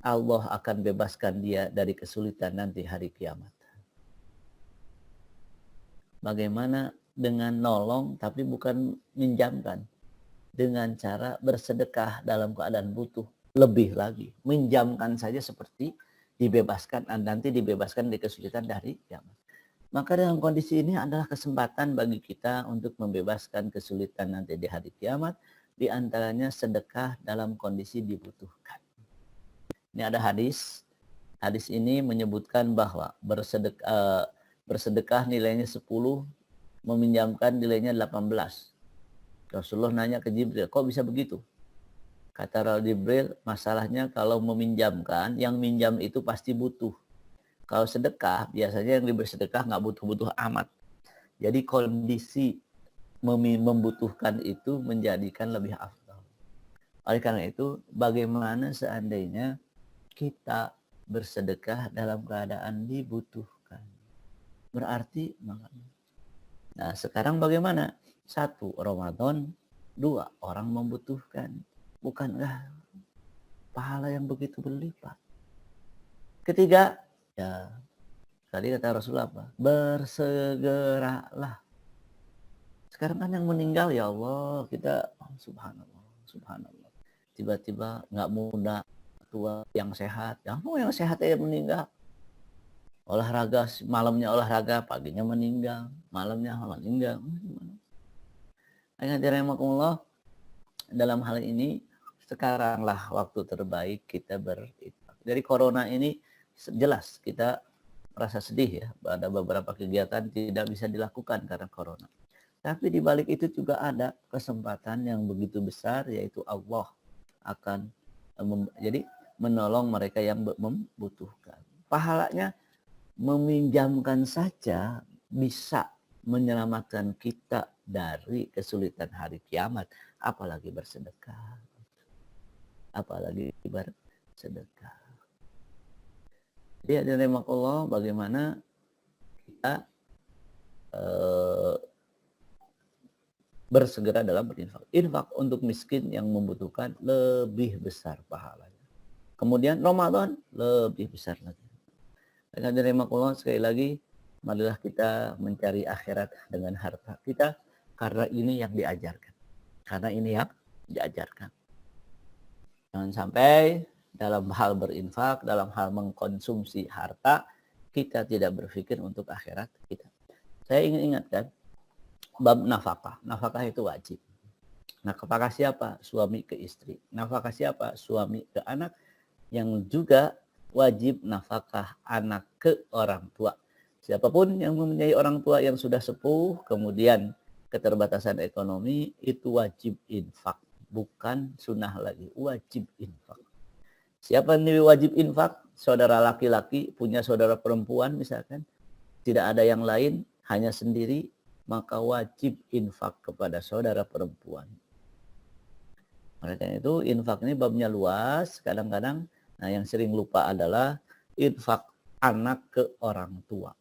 Allah akan bebaskan dia dari kesulitan nanti hari kiamat. Bagaimana dengan nolong tapi bukan minjamkan? Dengan cara bersedekah dalam keadaan butuh. Lebih lagi, minjamkan saja seperti dibebaskan, nanti dibebaskan dari kesulitan dari kiamat. Maka dalam kondisi ini adalah kesempatan bagi kita untuk membebaskan kesulitan nanti di hari kiamat. Di antaranya sedekah dalam kondisi dibutuhkan. Ini ada hadis. Hadis ini menyebutkan bahwa bersedekah nilainya 10, meminjamkan nilainya 18. Rasulullah nanya ke Jibril, kok bisa begitu? Kata Jibril, masalahnya kalau meminjamkan, yang minjam itu pasti butuh. Kalau sedekah, biasanya yang diberi sedekah nggak butuh-butuh amat. Jadi kondisi membutuhkan itu menjadikan lebih afdal. Oleh karena itu, bagaimana seandainya kita bersedekah dalam keadaan dibutuhkan? Berarti, nah sekarang bagaimana? 1, Ramadan. 2, orang membutuhkan. Bukankah pahala yang begitu berlipat? Ketiga, ya tadi kata Rasulullah apa? Bersegeralah. Sekarang kan yang meninggal, ya Allah, kita subhanallah. Tiba-tiba nggak muda, tua, yang sehat. Yang sehat aja meninggal. Olahraga, malamnya olahraga, paginya meninggal. Malamnya meninggal. Alhamdulillah, dalam hal ini sekaranglah waktu terbaik kita berinfak. Dari corona ini jelas kita merasa sedih ya, ada beberapa kegiatan tidak bisa dilakukan karena corona. Tapi di balik itu juga ada kesempatan yang begitu besar, yaitu Allah akan jadi menolong mereka yang membutuhkan. Pahalanya meminjamkan saja bisa menyelamatkan kita dari kesulitan hari kiamat, apalagi bersedekah. Jadi ada Allah, bagaimana kita bersegera dalam berinfak. Infak untuk miskin yang membutuhkan lebih besar pahalanya. Kemudian Ramadan lebih besar lagi. Dengan Allah, sekali lagi, marilah kita mencari akhirat dengan harta kita, karena ini yang diajarkan. Jangan sampai dalam hal berinfak, dalam hal mengkonsumsi harta, kita tidak berpikir untuk akhirat kita. Saya ingin ingatkan, bab nafkah. Nafkah itu wajib. Nafkah siapa? Suami ke istri. Nafkah siapa? Suami ke anak. Yang juga wajib nafkah anak ke orang tua. Siapapun yang mempunyai orang tua yang sudah sepuh, kemudian keterbatasan ekonomi, itu wajib infak. Bukan sunnah lagi, wajib infak. Siapa yang wajib infak? Saudara laki-laki punya saudara perempuan misalkan, tidak ada yang lain, hanya sendiri, maka wajib infak kepada saudara perempuan. Oleh karena itu infak ini babnya luas, kadang-kadang yang sering lupa adalah infak anak ke orang tua.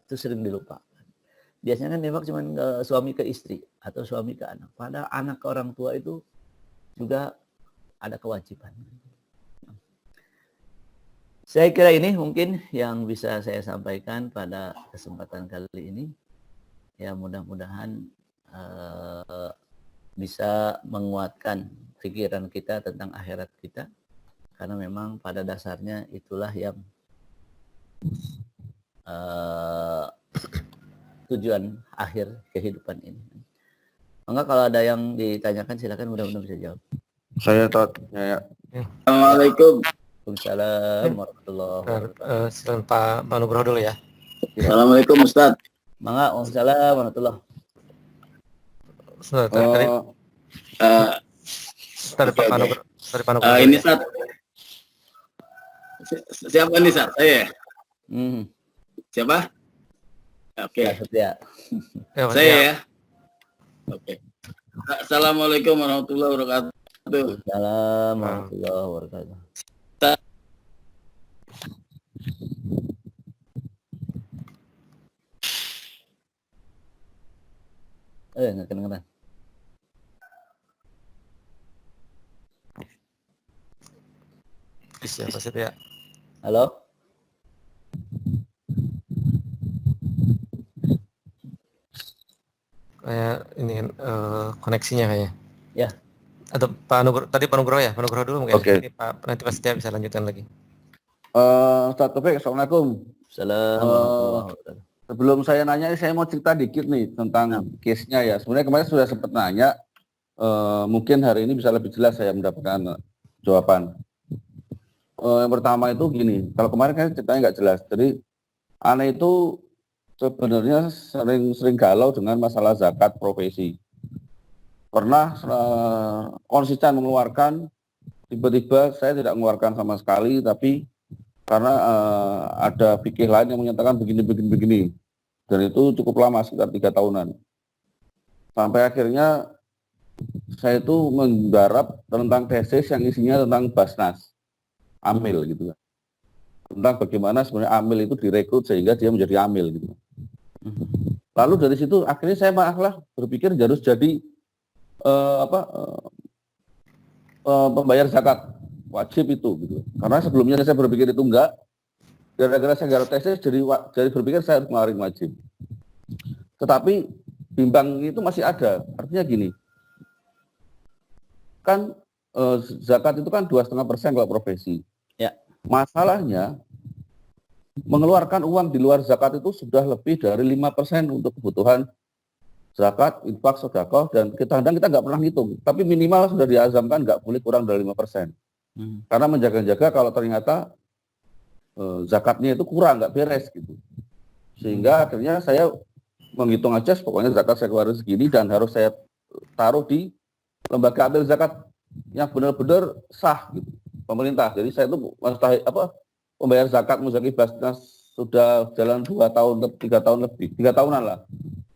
Itu sering dilupakan. Biasanya kan infak cuma suami ke istri atau suami ke anak. Padahal anak ke orang tua itu juga ada kewajiban. Saya kira ini mungkin yang bisa saya sampaikan pada kesempatan kali ini. Ya mudah-mudahan bisa menguatkan pikiran kita tentang akhirat kita. Karena memang pada dasarnya itulah yang tujuan akhir kehidupan ini. Maka kalau ada yang ditanyakan silakan, mudah-mudahan bisa jawab. Saya ya. Assalamualaikum. Waalaikumsalam warahmatullahi wabarakatuh. Silakan Pak Nugroho dulu ya. Assalamualaikum Ustaz. Mangga, waalaikumsalam warahmatullahi. Tadi Pak Nugroho. Ini Ustaz. Siapa nih Ustaz? Saya. Siapa? Oke. Ya. Saya ya. Oke. Assalamualaikum warahmatullahi wabarakatuh. Waalaikumsalam warahmatullahi wabarakatuh. Nggak kedengeran. Siapa sih ya? Halo? Kayak ini koneksinya kayaknya. Ya. Atau Pak Nugroho, tadi Pak Nugroho ya? Pak Nugroho dulu mungkin. Oke. Nanti Pak Setia bisa lanjutkan lagi. Ustaz Taufik, Assalamualaikum. Assalamualaikum. Sebelum saya nanya, saya mau cerita dikit nih tentang case-nya ya. Sebenarnya kemarin sudah sempat nanya, mungkin hari ini bisa lebih jelas saya mendapatkan jawaban. Yang pertama itu gini, kalau kemarin kan ceritanya nggak jelas. Jadi aneh itu sebenarnya sering galau dengan masalah zakat profesi. Pernah konsisten mengeluarkan, tiba-tiba saya tidak mengeluarkan sama sekali, tapi karena ada fikih lain yang menyatakan begini. Dan itu cukup lama, sekitar 3 tahunan. Sampai akhirnya saya itu menggarap tentang tesis yang isinya tentang Basnas, amil gitu kan. Tentang bagaimana sebenarnya amil itu direkrut sehingga dia menjadi amil gitu. Lalu dari situ akhirnya saya berpikir harus jadi pembayar zakat wajib itu gitu. Karena sebelumnya saya berpikir itu enggak. Gara-gara saya garap tesis jadi berpikir saya harus mengeluarkan wajib. Tetapi bimbang itu masih ada. Artinya gini. Kan zakat itu kan 2,5% kalau profesi. Ya. Masalahnya mengeluarkan uang di luar zakat itu sudah lebih dari 5% untuk kebutuhan zakat, infak, sedekah, dan kadang kita nggak pernah hitung. Tapi minimal sudah diazamkan nggak boleh kurang dari 5%. Karena menjaga-jaga kalau ternyata zakatnya itu kurang, nggak beres gitu. Sehingga akhirnya saya menghitung aja, pokoknya zakat saya keluarin segini dan harus saya taruh di lembaga amil zakat yang benar-benar sah gitu, pemerintah. Jadi saya itu pembayar zakat muzaki Basnas sudah jalan 2 tahun, 3 tahun lebih, 3 tahunan lah.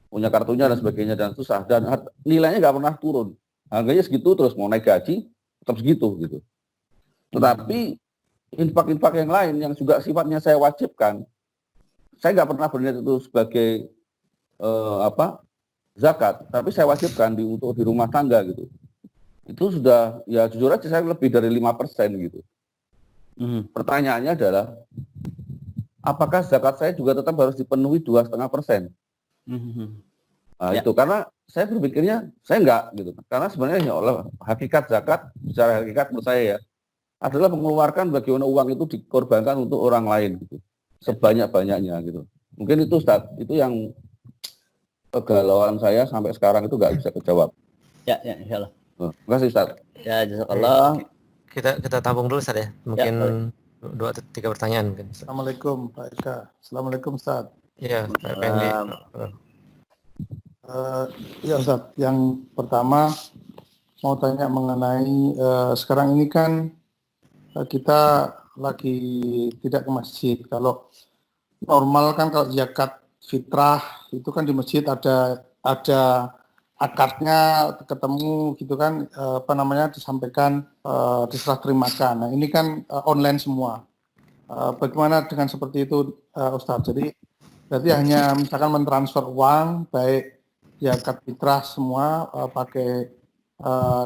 Punya kartunya dan sebagainya dan itu sah. Dan nilainya nggak pernah turun. Harganya segitu, terus mau naik gaji, tetap segitu gitu. Tetapi infak-infak yang lain yang juga sifatnya saya wajibkan, saya nggak pernah berniat itu sebagai zakat, tapi saya wajibkan untuk di rumah tangga gitu. Itu sudah, ya jujur aja saya lebih dari 5% gitu. Pertanyaannya adalah, apakah zakat saya juga tetap harus dipenuhi 2,5%? Nah, itu karena saya berpikirnya saya enggak gitu. Karena sebenarnya ya Allah, hakikat zakat secara hakikat menurut saya ya adalah mengeluarkan bagaimana uang itu dikorbankan untuk orang lain gitu. Sebanyak-banyaknya gitu. Mungkin itu Ustaz, itu yang kegalauan saya sampai sekarang itu enggak bisa kejawab. Ya, insyaallah. Terima kasih Ustaz. Ya, jazakallah. Kita tampung dulu Ustaz ya. Mungkin 2-3 pertanyaan mungkin. Assalamualaikum Pak Eka. Assalamualaikum Ustaz. Iya, Pak Pendi. Ya Ustaz, yang pertama mau tanya mengenai sekarang ini kan kita lagi tidak ke masjid. Kalau normal kan kalau zakat fitrah itu kan di masjid ada akadnya ketemu gitu kan, disampaikan, diserah terimakan. Nah ini kan online semua. Bagaimana dengan seperti itu Ustaz? Jadi berarti hanya misalkan mentransfer uang baik zakat fitrah semua pakai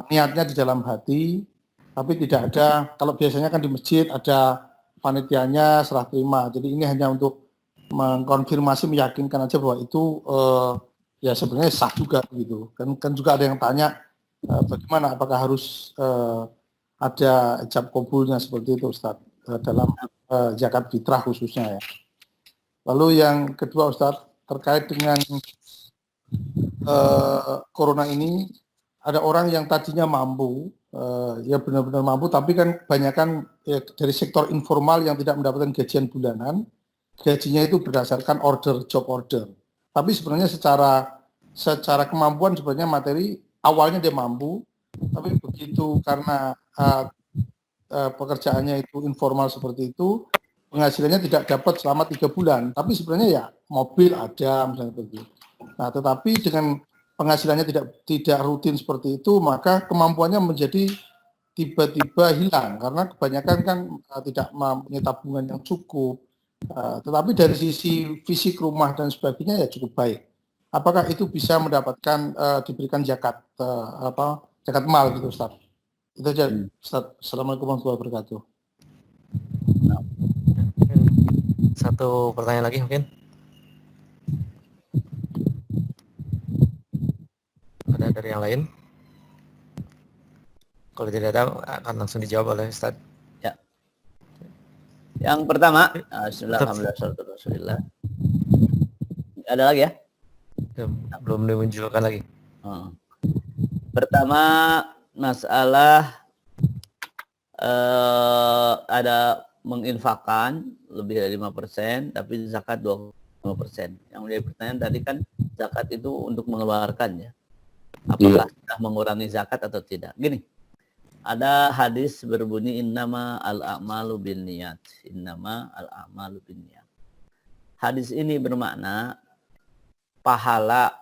niatnya di dalam hati, tapi tidak ada, kalau biasanya kan di masjid ada panitianya serah terima. Jadi ini hanya untuk mengkonfirmasi, meyakinkan aja bahwa itu ya sebenarnya sah juga gitu. Kan juga ada yang tanya bagaimana, apakah harus ada ijab kabulnya seperti itu Ustaz dalam zakat fitrah khususnya ya. Lalu yang kedua Ustaz, terkait dengan corona ini, ada orang yang tadinya mampu, ya benar-benar mampu, tapi kan kebanyakan ya, dari sektor informal yang tidak mendapatkan gajian bulanan, gajinya itu berdasarkan order, job order. Tapi sebenarnya secara kemampuan sebenarnya materi awalnya dia mampu, tapi begitu karena pekerjaannya itu informal seperti itu, penghasilannya tidak dapat selama 3 bulan. Tapi sebenarnya ya mobil ada misalnya begitu. Nah, tetapi dengan penghasilannya tidak rutin seperti itu, maka kemampuannya menjadi tiba-tiba hilang karena kebanyakan kan tidak mempunyai tabungan yang cukup. Tetapi dari sisi fisik rumah dan sebagainya ya cukup baik. Apakah itu bisa mendapatkan diberikan zakat zakat mal gitu Ustaz? Itu aja Ustaz. Assalamualaikum warahmatullahi wabarakatuh. Satu pertanyaan lagi mungkin. Ada dari yang lain? Kalau tidak ada akan langsung dijawab oleh Ustaz. Ya. Yang pertama, Bismillahirrahmanirrahim. Ada lagi ya? Belum dimunculkan lagi. Pertama, masalah ada menginfakkan lebih dari 5%, tapi zakat 25%. Yang menjadi pertanyaan tadi kan zakat itu untuk mengeluarkan ya. Apakah sudah mengurangi zakat atau tidak? Gini, ada hadis berbunyi innama al-a'malu binniyat. Innama al-a'malu binniyat. Hadis ini bermakna pahala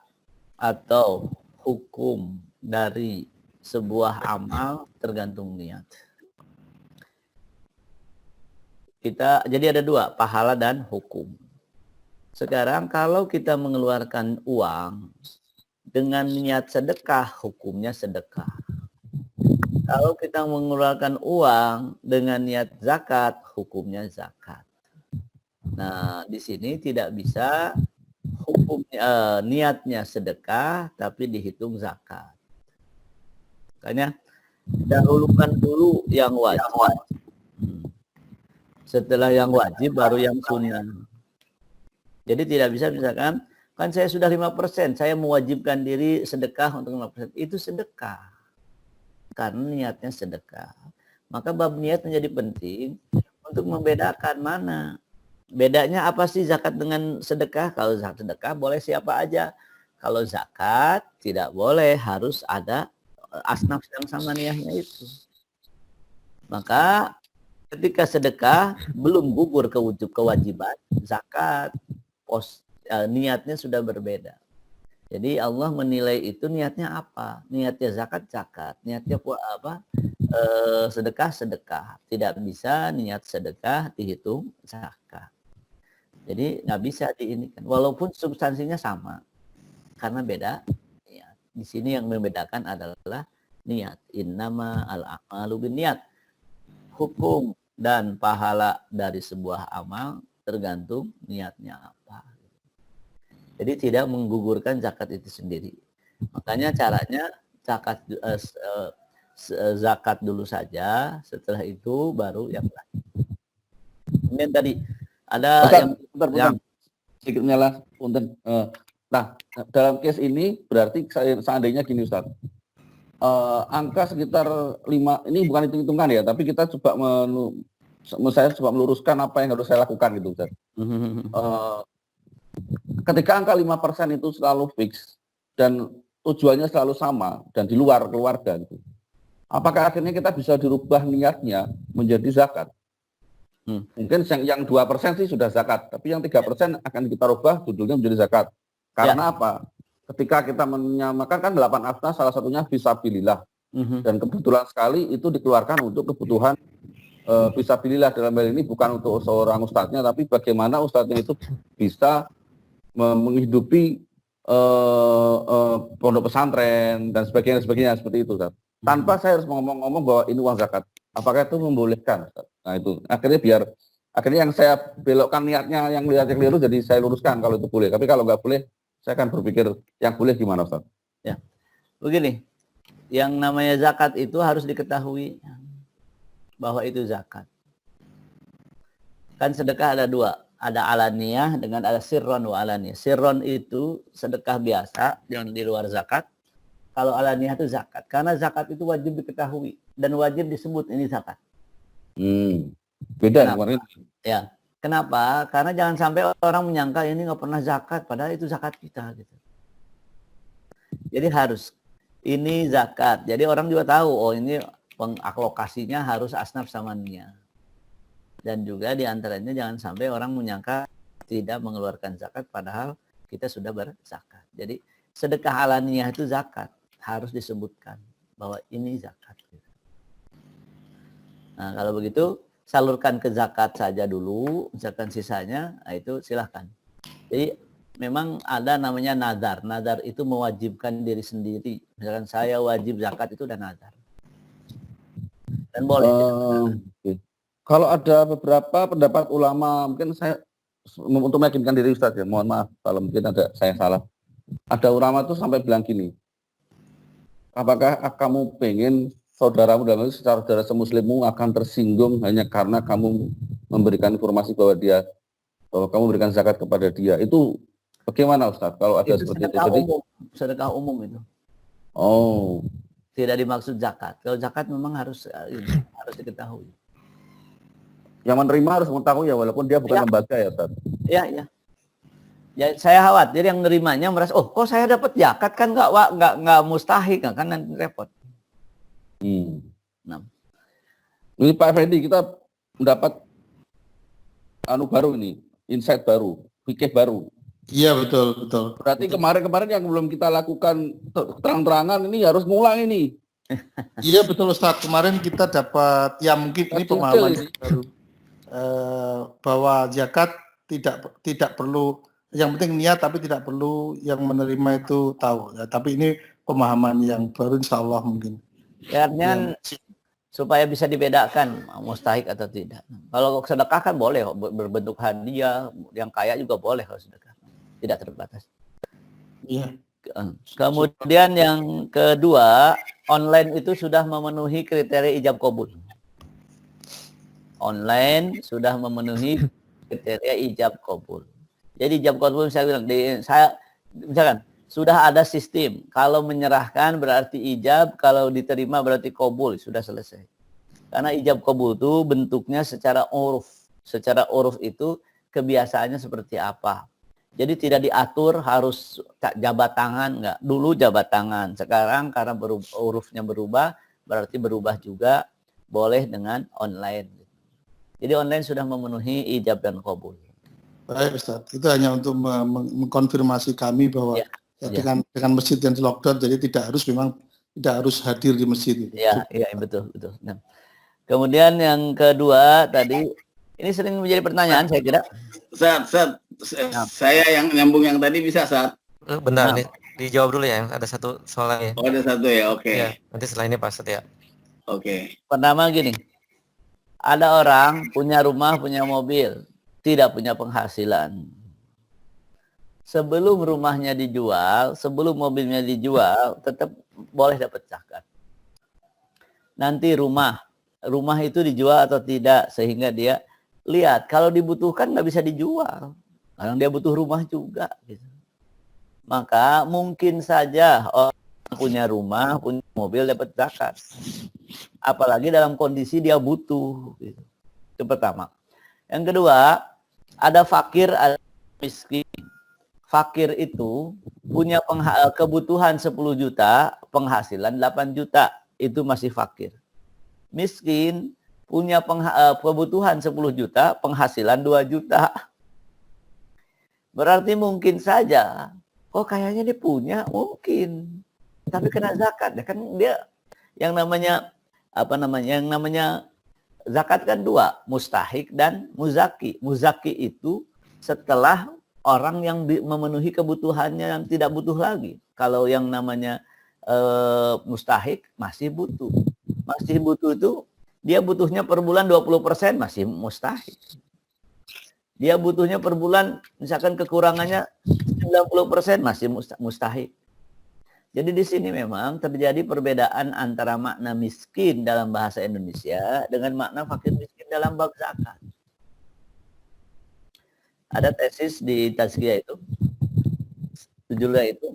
atau hukum dari sebuah amal tergantung niat. Jadi ada dua, pahala dan hukum. Sekarang kalau kita mengeluarkan uang dengan niat sedekah, hukumnya sedekah. Kalau kita mengeluarkan uang dengan niat zakat, hukumnya zakat. Nah, di sini tidak bisa hukum niatnya sedekah tapi dihitung zakat. Makanya dahulukan dulu yang wajib. Setelah yang wajib baru yang sunnah. Jadi tidak bisa misalkan kan saya sudah 5%, saya mewajibkan diri sedekah untuk 5%. Itu sedekah. Karena niatnya sedekah. Maka bab niat menjadi penting untuk membedakan mana. Bedanya apa sih zakat dengan sedekah? Kalau sedekah boleh siapa aja. Kalau zakat tidak boleh, harus ada asnaf yang sama niatnya itu. Maka ketika sedekah belum gugur kewajiban, zakat niatnya sudah berbeda. Jadi Allah menilai itu niatnya apa? Niatnya zakat, niatnya sedekah. Tidak bisa niat sedekah dihitung zakat. Jadi nggak bisa diinikan. Walaupun substansinya sama, karena beda. Niat. Di sini yang membedakan adalah niat. Innama al-a'malu binniyat. Hukum dan pahala dari sebuah amal tergantung niatnya apa. Jadi tidak menggugurkan zakat itu sendiri. Makanya caranya zakat dulu saja, setelah itu baru yang lain. Kemudian tadi ada Bentar. Sedikit menyala punten. Nah, dalam case ini berarti seandainya gini Ustaz. Angka sekitar 5, ini bukan hitung-hitungan ya, tapi kita coba saya coba meluruskan apa yang harus saya lakukan gitu Ustaz. Ketika angka 5% itu selalu fix dan tujuannya selalu sama dan di luar keluarga gitu. Apakah akhirnya kita bisa dirubah niatnya menjadi zakat? Mungkin yang 2% sih sudah zakat, tapi yang 3% akan kita rubah judulnya menjadi zakat. Karena apa? Ketika kita menyamakan kan 8 asnaf, salah satunya fisabilillah. Dan kebetulan sekali itu dikeluarkan untuk kebutuhan fisabilillah, dalam hal ini bukan untuk seorang ustadznya, tapi bagaimana ustadznya itu bisa menghidupi pondok pesantren dan sebagainya seperti itu Ustaz. Tanpa saya harus ngomong-ngomong bahwa ini uang zakat. Apakah itu membolehkan Ustaz? Nah itu akhirnya biar Akhirnya yang saya belokkan niatnya yang keliru jadi saya luruskan kalau itu boleh. Tapi kalau nggak boleh, saya akan berpikir yang boleh gimana Ustaz? Ya, begini, yang namanya zakat itu harus diketahui bahwa itu zakat. Kan sedekah ada dua, ada alaniyah dengan ada sirron wa alaniyah. Sirron itu sedekah biasa yang di luar zakat. Kalau alaniyah itu zakat, karena zakat itu wajib diketahui dan wajib disebut ini zakat. Beda kemarin. Ya, kenapa? Karena jangan sampai orang menyangka ini nggak pernah zakat, padahal itu zakat kita gitu. Jadi harus ini zakat. Jadi orang juga tahu, oh ini pengalokasinya harus asnaf samaniyah. Dan juga diantaranya jangan sampai orang menyangka tidak mengeluarkan zakat, padahal kita sudah berzakat. Jadi sedekah alaniyah itu zakat, harus disebutkan bahwa ini zakat. Nah kalau begitu salurkan ke zakat saja dulu, misalkan sisanya, nah itu silahkan. Jadi memang ada namanya nazar. Nazar itu mewajibkan diri sendiri. Misalkan saya wajib zakat itu udah nazar. Dan boleh. Kalau ada beberapa pendapat ulama, mungkin saya untuk meyakinkan diri Ustaz ya, mohon maaf kalau mungkin ada saya salah. Ada ulama tuh sampai bilang gini, apakah kamu pengen saudaramu dalam secara saudara semuslimmu akan tersinggung hanya karena kamu memberikan informasi bahwa kamu memberikan zakat kepada dia? Itu bagaimana Ustaz kalau ada itu seperti itu? Jadi sedekah umum itu. Oh. Tidak dimaksud zakat. Kalau zakat memang harus diketahui. Yang menerima harus mengetahui ya, walaupun dia bukan lembaga ya Ustaz. Iya, iya. Ya, saya khawatir yang nerimanya merasa, oh kok saya dapat zakat kan nggak mustahik kan nanti repot. Nah. Ini Pak Effendi, kita mendapat baru ini, insight baru, fikih baru. Iya betul. Berarti kemarin yang belum kita lakukan terang-terangan ini harus mulai ini. Iya betul Ustaz, kemarin kita dapat, ya mungkin ini pemahaman baru, bahwa zakat tidak perlu, yang penting niat tapi tidak perlu yang menerima itu tahu. Ya, tapi ini pemahaman yang baru insya Allah mungkin. Ya, artinya supaya bisa dibedakan mustahik atau tidak. Kalau sedekah kan boleh berbentuk hadiah, yang kaya juga boleh kalau sedekah. Tidak terbatas. Iya. Kemudian yang kedua, online itu sudah memenuhi kriteria ijab kabul. Online sudah memenuhi kriteria ijab kabul. Jadi ijab kabul saya bilang, misalkan sudah ada sistem. Kalau menyerahkan berarti ijab, kalau diterima berarti kabul, sudah selesai. Karena ijab kabul itu bentuknya secara uruf. Secara uruf itu kebiasaannya seperti apa. Jadi tidak diatur harus jabat tangan, enggak. Dulu jabat tangan, sekarang karena urufnya berubah, berarti berubah juga boleh dengan online. Jadi online sudah memenuhi ijab dan kabul. Baik Ustaz, itu hanya untuk mengkonfirmasi kami bahwa dengan masjid yang di lockdown, jadi tidak harus hadir di masjid. Iya, betul. Nah. Kemudian yang kedua tadi, ini sering menjadi pertanyaan saya kira. Saya yang nyambung yang tadi bisa Ustaz. Benar, nih dijawab dulu ya, ada satu soal lagi. Oh ada satu ya, oke. Ya, nanti setelah ini Pak Ustaz ya. Oke. Pertama gini, ada orang punya rumah, punya mobil, tidak punya penghasilan. Sebelum rumahnya dijual, sebelum mobilnya dijual, tetap boleh dapat zakat. Nanti rumah itu dijual atau tidak, sehingga dia lihat kalau dibutuhkan nggak bisa dijual, karena dia butuh rumah juga. Gitu. Maka mungkin saja orang punya rumah, punya mobil dapat zakat, apalagi dalam kondisi dia butuh. Gitu. Itu pertama. Yang kedua, ada fakir, ada miskin. Fakir itu punya kebutuhan 10 juta, penghasilan 8 juta, itu masih fakir. Miskin punya kebutuhan 10 juta, penghasilan 2 juta. Berarti mungkin saja, kayaknya dia punya, mungkin. Tapi kena zakat, ya kan dia yang namanya zakat kan dua, mustahik dan muzaki. Muzaki itu setelah orang yang memenuhi kebutuhannya yang tidak butuh lagi. Kalau yang namanya mustahik masih butuh. Masih butuh itu dia butuhnya per bulan 20% masih mustahik. Dia butuhnya per bulan, misalkan kekurangannya 90% masih mustahik. Jadi di sini memang terjadi perbedaan antara makna miskin dalam bahasa Indonesia dengan makna fakir miskin dalam bab zakat. Ada tesis di Tazkiyah itu, judulnya itu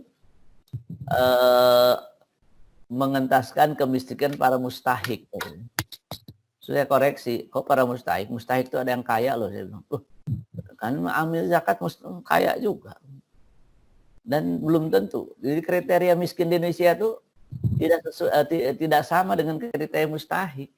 mengentaskan kemiskinan para mustahik. Saya koreksi, kok para mustahik? Mustahik itu ada yang kaya loh. Saya bilang, kan ambil zakat kaya juga. Dan belum tentu. Jadi kriteria miskin di Indonesia itu tidak sama dengan kriteria mustahik.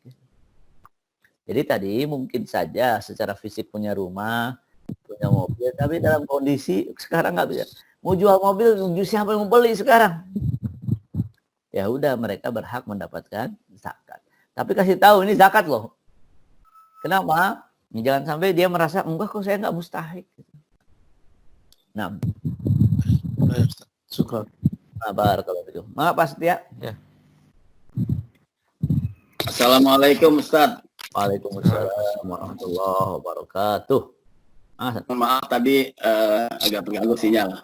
Jadi tadi mungkin saja secara fisik punya rumah, punya mobil, tapi dalam kondisi sekarang nggak bisa. Mau jual mobil, siapa yang mau beli sekarang? Ya udah, mereka berhak mendapatkan zakat. Tapi kasih tahu ini zakat loh. Kenapa? Jangan sampai dia merasa enggak kok saya nggak mustahik. Nah, Syukur. kabar kalau begitu. Maaf Pak Setia. Ya. Assalamualaikum Ustaz. Waalaikumsalam warahmatullahi wabarakatuh. Maaf tadi agak terganggu sinyal.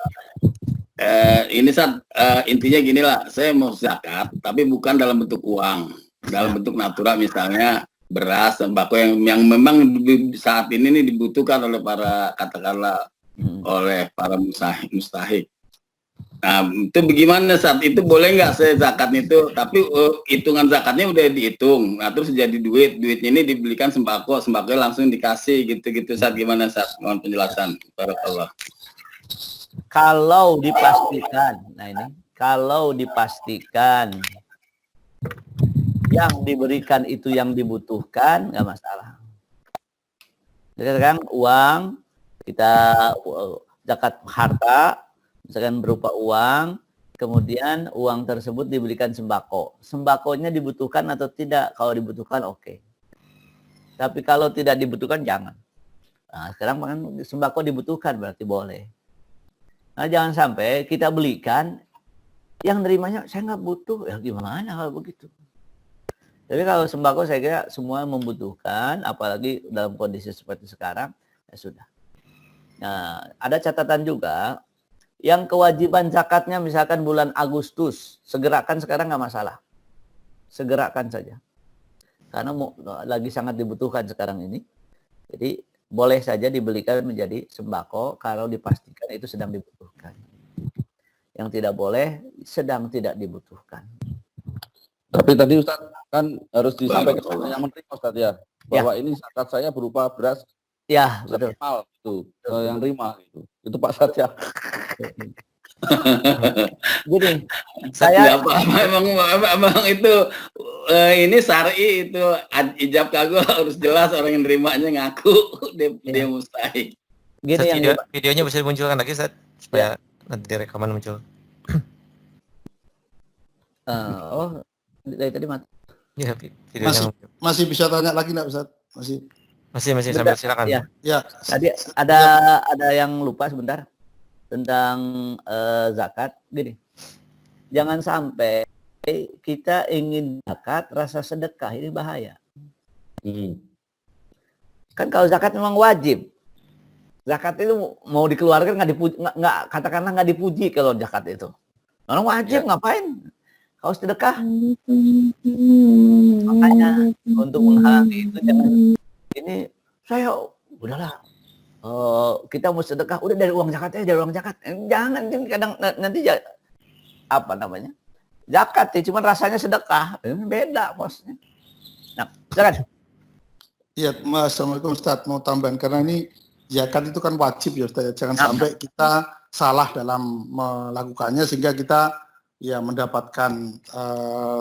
Ini Ustaz, intinya gini lah, saya mau zakat tapi bukan dalam bentuk uang, dalam bentuk natural, misalnya beras, sembako yang memang saat ini nih dibutuhkan oleh para, katakanlah oleh para mustahik. Nah, itu bagaimana saat itu, boleh nggak saya zakat itu, tapi hitungan zakatnya udah dihitung, nah terus jadi duitnya ini dibelikan sembako langsung dikasih gitu-gitu. Saat gimana saat, mohon penjelasan. Barakallah. Kalau dipastikan, nah ini, kalau dipastikan yang diberikan itu yang dibutuhkan, nggak masalah. Jadi sekarang uang, kita zakat harta, misalkan berupa uang, kemudian uang tersebut diberikan sembako. Sembakonya dibutuhkan atau tidak? Kalau dibutuhkan, oke. Tapi kalau tidak dibutuhkan, jangan. Nah, sekarang kan sembako dibutuhkan, berarti boleh. Nah, jangan sampai kita belikan, yang nerimanya saya nggak butuh, ya gimana kalau begitu? Tapi kalau sembako saya kira semua membutuhkan, apalagi dalam kondisi seperti sekarang, ya sudah. Nah, ada catatan juga, yang kewajiban zakatnya misalkan bulan Agustus, segerakan sekarang nggak masalah. Segerakan saja. Karena lagi sangat dibutuhkan sekarang ini. Jadi boleh saja dibelikan menjadi sembako kalau dipastikan itu sedang dibutuhkan. Yang tidak boleh sedang tidak dibutuhkan. Tapi tadi Ustaz kan harus disampaikan yang menerima Ustaz ya, bahwa ini zakat saya berupa beras. Ya, betul. Itu yang terima itu. Itu Pak Satya. Gini, saya emang itu ini syar'i, itu ijab kagul harus jelas, orang yang nerimanya ngaku dia mustahik. gini yang videonya bisa dimunculkan lagi Ustaz, supaya nanti di rekaman muncul. dari tadi mati. Ya, videonya Masih bisa tanya lagi nggak Ustaz? masih sambil silakan. Ya. Ya. Tadi ada yang lupa sebentar tentang zakat. Gini, jangan sampai kita ingin zakat rasa sedekah, ini bahaya. Kan kalau zakat memang wajib. Zakat itu mau dikeluarkan nggak katakanlah nggak dipuji kalau zakat itu. Orang wajib ngapain? Kalau sedekah. Makanya untuk menghalangi itu jangan ini saya udahlah. Kita mau sedekah udah dari uang zakat aja, dari uang zakat. Jangan, kadang nanti apa namanya? Zakat ya, cuma rasanya sedekah. Beda posnya. Nah, silakan. Iya, Assalamualaikum Ustaz, mau tambahan karena ini zakat itu kan wajib ya Ustaz. Jangan sampai kita salah dalam melakukannya sehingga kita ya mendapatkan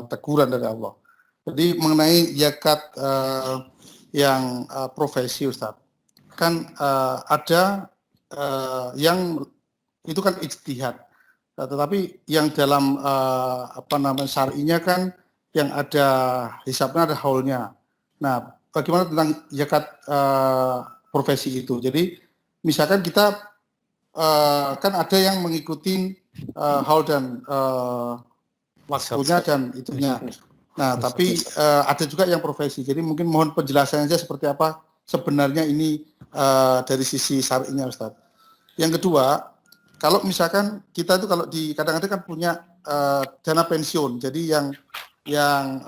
teguran dari Allah. Jadi mengenai zakat yang profesi Ustaz, kan ada yang itu kan ijtihad, tetapi yang dalam syar'inya kan yang ada hisabnya, ada haulnya. Nah, bagaimana tentang zakat profesi itu? Jadi misalkan kita kan ada yang mengikuti haul dan waktunya dan itunya. Nah, tapi ada juga yang profesi. Jadi mungkin mohon penjelasannya aja seperti apa sebenarnya ini dari sisi syar'inya, Ustaz. Yang kedua, kalau misalkan kita itu kalau di kadang-kadang kan punya dana pensiun, jadi yang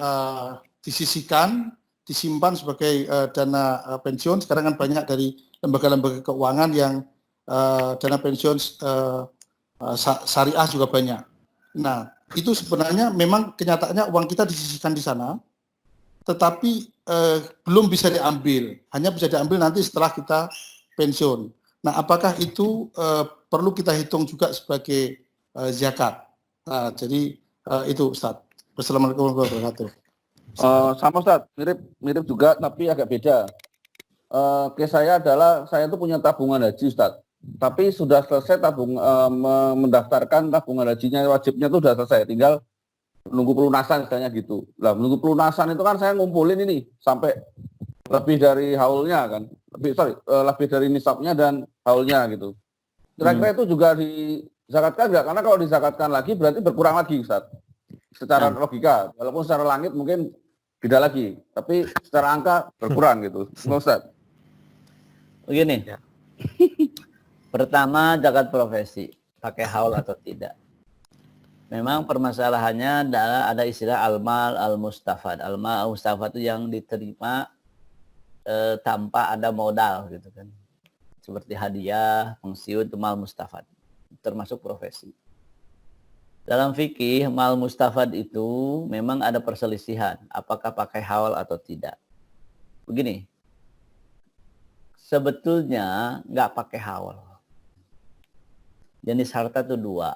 disisihkan, disimpan sebagai dana pensiun. Sekarang kan banyak dari lembaga-lembaga keuangan yang dana pensiun syariah juga banyak. Nah, itu sebenarnya memang kenyataannya uang kita disisihkan di sana, tetapi belum bisa diambil, hanya bisa diambil nanti setelah kita pensiun. Nah, apakah itu perlu kita hitung juga sebagai zakat? Nah, jadi itu Ustaz. Wassalamualaikum warahmatullahi wabarakatuh. Sama Ustaz, mirip juga tapi agak beda. Case saya adalah saya itu punya tabungan haji Ustaz. Tapi sudah selesai mendaftarkan tabungan hajinya, wajibnya itu sudah selesai, tinggal nunggu pelunasan misalnya gitu. Lah nunggu pelunasan itu kan saya ngumpulin ini sampai lebih dari haulnya kan, lebih dari nisabnya dan haulnya gitu. Kira-kira itu juga dizakatkan nggak? Karena kalau dizakatkan lagi berarti berkurang lagi Ustaz. Secara logika, walaupun secara langit mungkin beda lagi, tapi secara angka berkurang gitu. Ustaz. Begini. Ya. Pertama, zakat profesi, pakai haul atau tidak. Memang permasalahannya adalah ada istilah al-mal al-mustafad. Al-mal al-mustafad itu yang diterima tanpa ada modal gitu kan. Seperti hadiah, pensiun itu mal mustafad. Termasuk profesi. Dalam fikih, mal mustafad itu memang ada perselisihan. Apakah pakai haul atau tidak. Begini. Sebetulnya nggak pakai haul. Jenis harta itu dua.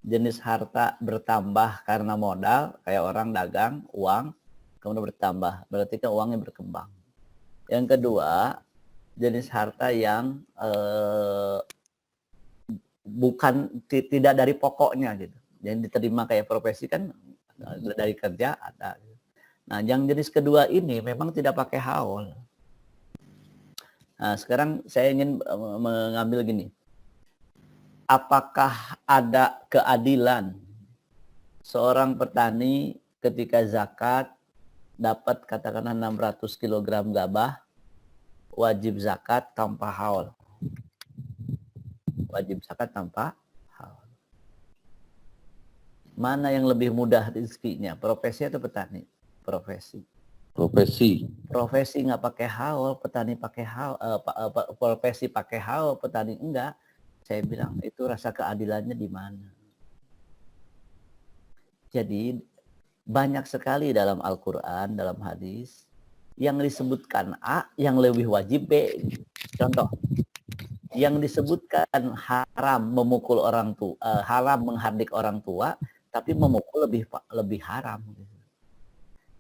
Jenis harta bertambah karena modal, kayak orang dagang, uang, kemudian bertambah. Berarti kan uangnya berkembang. Yang kedua, jenis harta yang tidak dari pokoknya gitu. Yang diterima kayak profesi kan dari kerja ada. Nah, yang jenis kedua ini memang tidak pakai haul. Nah, sekarang saya ingin mengambil gini. Apakah ada keadilan seorang petani ketika zakat dapat katakanlah 600 kg gabah, wajib zakat tanpa haul? Wajib zakat tanpa haul. Mana yang lebih mudah rezekinya, profesi atau petani? Profesi. Profesi nggak pakai haul, petani pakai haul, profesi pakai haul, petani enggak. Saya bilang itu rasa keadilannya di mana? Jadi banyak sekali dalam Al-Quran, dalam hadis yang disebutkan A yang lebih wajib B. Contoh, yang disebutkan haram memukul orang tua, haram menghardik orang tua, tapi memukul lebih haram.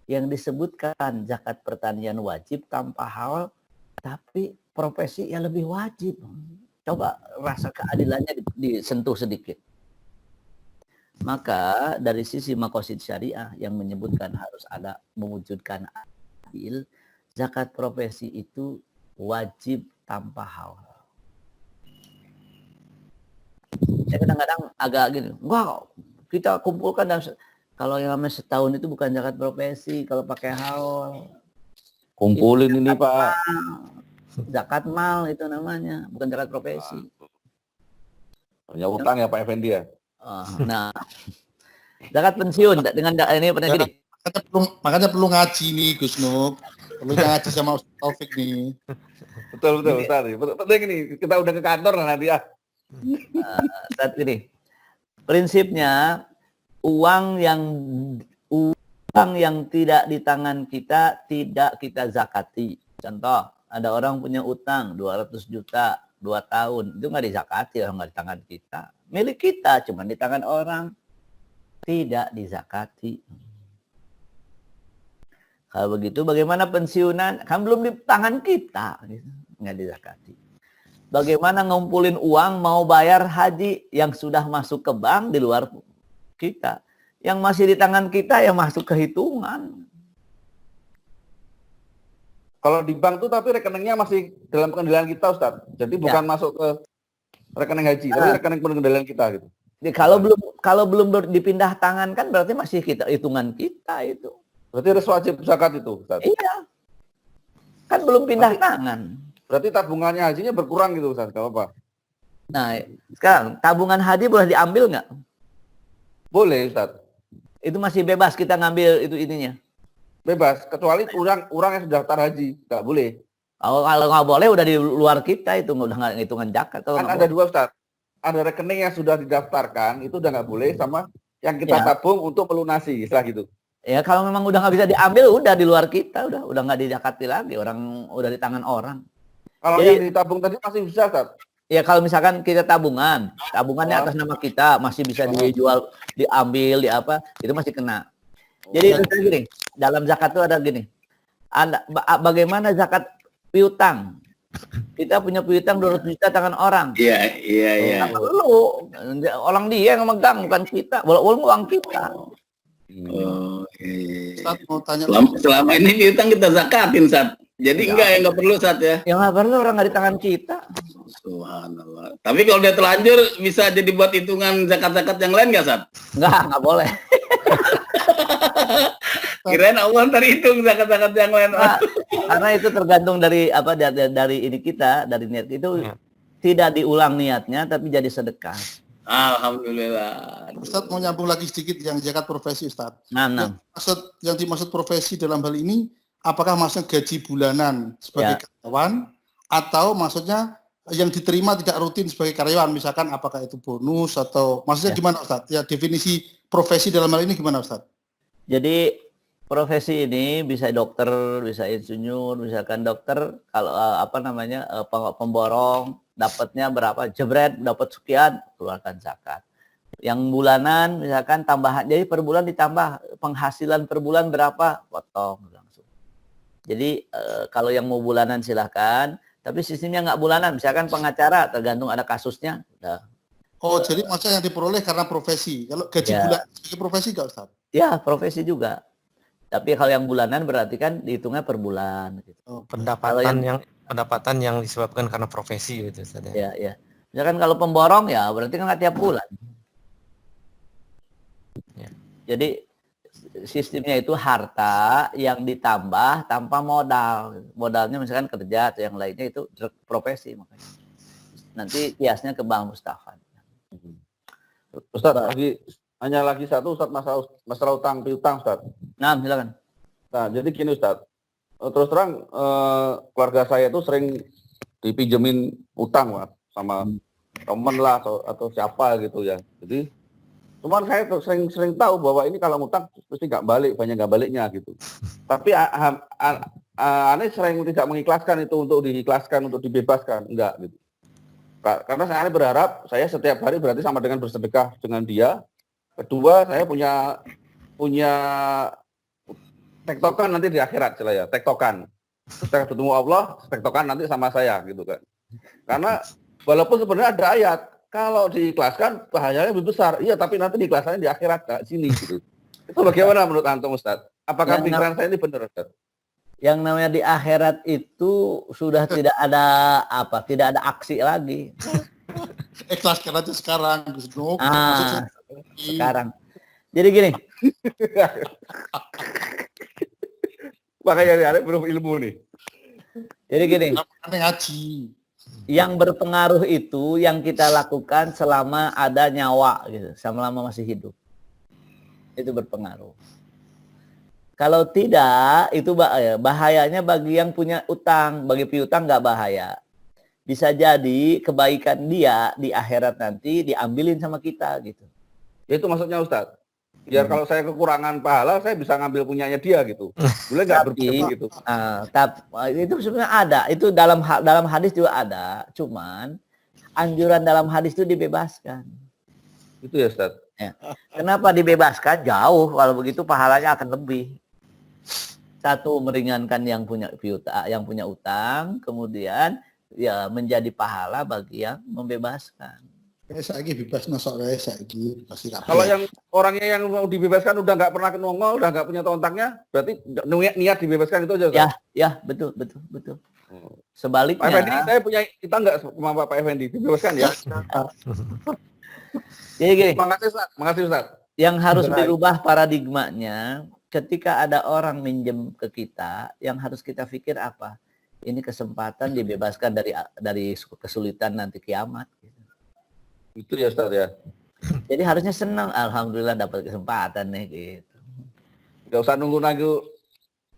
Yang disebutkan zakat pertanian wajib tanpa haul, tapi profesi yang lebih wajib. Coba rasa keadilannya disentuh sedikit. Maka dari sisi maqasid syariah yang menyebutkan harus ada mewujudkan adil, zakat profesi itu wajib tanpa haul. Saya kadang-kadang agak gini, enggak, kita kumpulkan dan kalau yang namanya setahun itu bukan zakat profesi, kalau pakai haul. Kumpulin ini Pak. Zakat mal itu namanya, bukan zakat profesi. Punya utang ya Pak Effendi ya. Nah, zakat pensiun dengan ini pernah gini. Makanya perlu ngaji nih Gus Nuk. Perlu ngaji sama Ustaz Taufik nih. Betul Ustaz. Penting ini kita udah ke kantor nanti ya. Saat ini prinsipnya uang yang tidak di tangan kita tidak kita zakati. Contoh, ada orang punya utang 200 juta 2 tahun, itu nggak dizakati, orang nggak di tangan kita. Milik kita, cuma di tangan orang, tidak dizakati. Kalau begitu, bagaimana pensiunan? Kan belum di tangan kita, nggak dizakati. Bagaimana ngumpulin uang mau bayar haji yang sudah masuk ke bank di luar kita, yang masih di tangan kita yang masuk ke hitungan. Kalau di bank tuh tapi rekeningnya masih dalam pengendalian kita Ustaz. Jadi bukan masuk ke rekening haji, tapi rekening pengendalian kita gitu. Jadi kalau belum dipindah tangan kan berarti masih kita hitungan kita itu. Berarti harus wajib zakat itu Ustaz. Iya. Kan belum pindah tangan. Berarti tabungannya hajinya berkurang gitu Ustaz, nggak apa-apa? Nah, sekarang tabungan haji boleh diambil nggak? Boleh Ustaz, Itu masih bebas kita ngambil itu ininya. bebas. Kecuali orang yang sudah daftar haji, nggak boleh. Kalau nggak boleh udah di luar kita itu udah nggak hitungan zakat. Kalau Kan nggak ada boleh. dua Ustaz. Ada rekening yang sudah didaftarkan, itu udah nggak boleh, sama yang kita Ya. tabung untuk melunasi, istilah gitu. Ya kalau memang udah nggak bisa diambil, udah di luar kita, udah nggak dizakati lagi, orang udah di tangan orang. Kalau Jadi- yang ditabung tadi masih bisa Ustaz. Ya kalau misalkan kita tabungannya atas nama kita masih bisa dijual, diambil, di apa, itu masih kena. Jadi misalnya gini, dalam zakat itu ada gini, bagaimana zakat piutang? Kita punya piutang 200 juta tangan orang. Iya, iya, iya. Nggak perlu, orang dia yang memegang bukan kita, walaupun uang kita. Oh, iya. Ustaz mau tanya. Selama ini piutang kita zakatin, Sat. Jadi enggak perlu, Sat ya. Ya nggak perlu, orang nggak di tangan kita. Subhanallah. Tapi kalau dia terlanjur bisa jadi buat hitungan zakat-zakat yang lain nggak, Sat? Nggak boleh. Kirain Allah ntar hitung zakat-zakat yang lain. Nah, karena itu tergantung dari apa dari ini kita, dari niat itu Ya. tidak diulang niatnya tapi jadi sedekah. Alhamdulillah. Ustaz mau nyambung lagi sedikit yang zakat profesi Ustaz. Nah. Yang dimaksud profesi dalam hal ini, apakah maksudnya gaji bulanan sebagai karyawan atau maksudnya yang diterima tidak rutin sebagai karyawan, misalkan apakah itu bonus atau maksudnya Ya. gimana Ustaz? Ya definisi profesi dalam hal ini gimana Ustaz? Jadi profesi ini bisa dokter, bisa insinyur, misalkan dokter kalau pemborong dapatnya berapa, jebret dapat sekian, keluarkan zakat. Yang bulanan misalkan tambahan, jadi per bulan ditambah penghasilan per bulan berapa, potong langsung. Jadi kalau yang mau bulanan silahkan, tapi sistemnya nggak bulanan, misalkan pengacara tergantung ada kasusnya. Udah. Oh, jadi maksudnya yang diperoleh karena profesi. Kalau gaji Ya. bulanan sebagai profesi nggak Ustaz? Ya profesi juga. Tapi kalau yang bulanan berarti kan dihitungnya per bulan. Gitu. Oh. Pendapatan yang disebabkan karena profesi gitu Ustaz ya. Ya. Misalkan kalau pemborong ya berarti kan nggak tiap bulan. Ya. Jadi sistemnya itu harta yang ditambah tanpa modal. Modalnya misalkan kerja atau yang lainnya itu profesi makanya. Nanti kiasnya ke Bang Mustafa. Ustaz, hanya lagi satu Ustaz, masalah utang piutang Ustaz. Nah, silakan. Nah, jadi gini Ustaz. Terus terang keluarga saya itu sering dipinjemin utang Mas, sama temen lah atau siapa gitu ya. Jadi cuman saya tuh sering tahu bahwa ini kalau ngutang pasti nggak balik, banyak nggak baliknya gitu. Tapi aneh sering tidak mengikhlaskan itu untuk diikhlaskan, untuk dibebaskan, enggak gitu. Karena saya berharap saya setiap hari berarti sama dengan bersedekah dengan dia. Kedua, saya punya tektokan nanti di akhirat celah ya, tektokan. Setelah ketemu Allah, tektokan nanti sama saya gitu kan. Karena walaupun sebenarnya ada ayat kalau diikhlaskan bahayanya lebih besar. Iya, tapi nanti diikhlaskannya di akhirat ke sini gitu. Itu bagaimana menurut antum Ustaz? Apakah pikiran saya ini benar Ustaz? Yang namanya di akhirat itu sudah tidak ada aksi lagi. Ikhlaskan aja sekarang. Gus Nuk. Sekarang. Jadi gini. Makanya hari belum ilmu nih. Jadi gini. Ngaji. Yang berpengaruh itu yang kita lakukan selama ada nyawa gitu, selama masih hidup. Itu berpengaruh. Kalau tidak, itu bahayanya bagi yang punya utang. Bagi piutang nggak bahaya. Bisa jadi kebaikan dia di akhirat nanti diambilin sama kita gitu. Itu maksudnya Ustaz. Biar kalau saya kekurangan pahala, saya bisa ngambil punyanya dia gitu. Boleh nggak begitu gitu? Itu sebenarnya ada. Itu dalam hadis juga ada. Cuman anjuran dalam hadis itu dibebaskan. Itu ya Ustaz. Ya. Kenapa dibebaskan? Jauh. Kalau begitu pahalanya akan lebih. Satu, meringankan yang punya utang, kemudian ya menjadi pahala bagi yang membebaskan. Saya lagi bebas nosok saya lagi pasti. Kalau yang orangnya yang mau dibebaskan udah nggak pernah nongol, udah nggak punya kontaknya, berarti niat dibebaskan itu aja Ustaz? Ya, betul. Sebaliknya. Pak Effendi, saya punya kita nggak sama Pak Effendi dibebaskan ya. Jadi gini. Makasih Ustaz. Yang harus dirubah paradigmanya, ketika ada orang minjem ke kita, yang harus kita pikir apa? ini kesempatan dibebaskan dari kesulitan nanti kiamat. Itu ya Ustaz ya. Jadi harusnya senang, alhamdulillah dapat kesempatan nih gitu. Nggak usah nunggu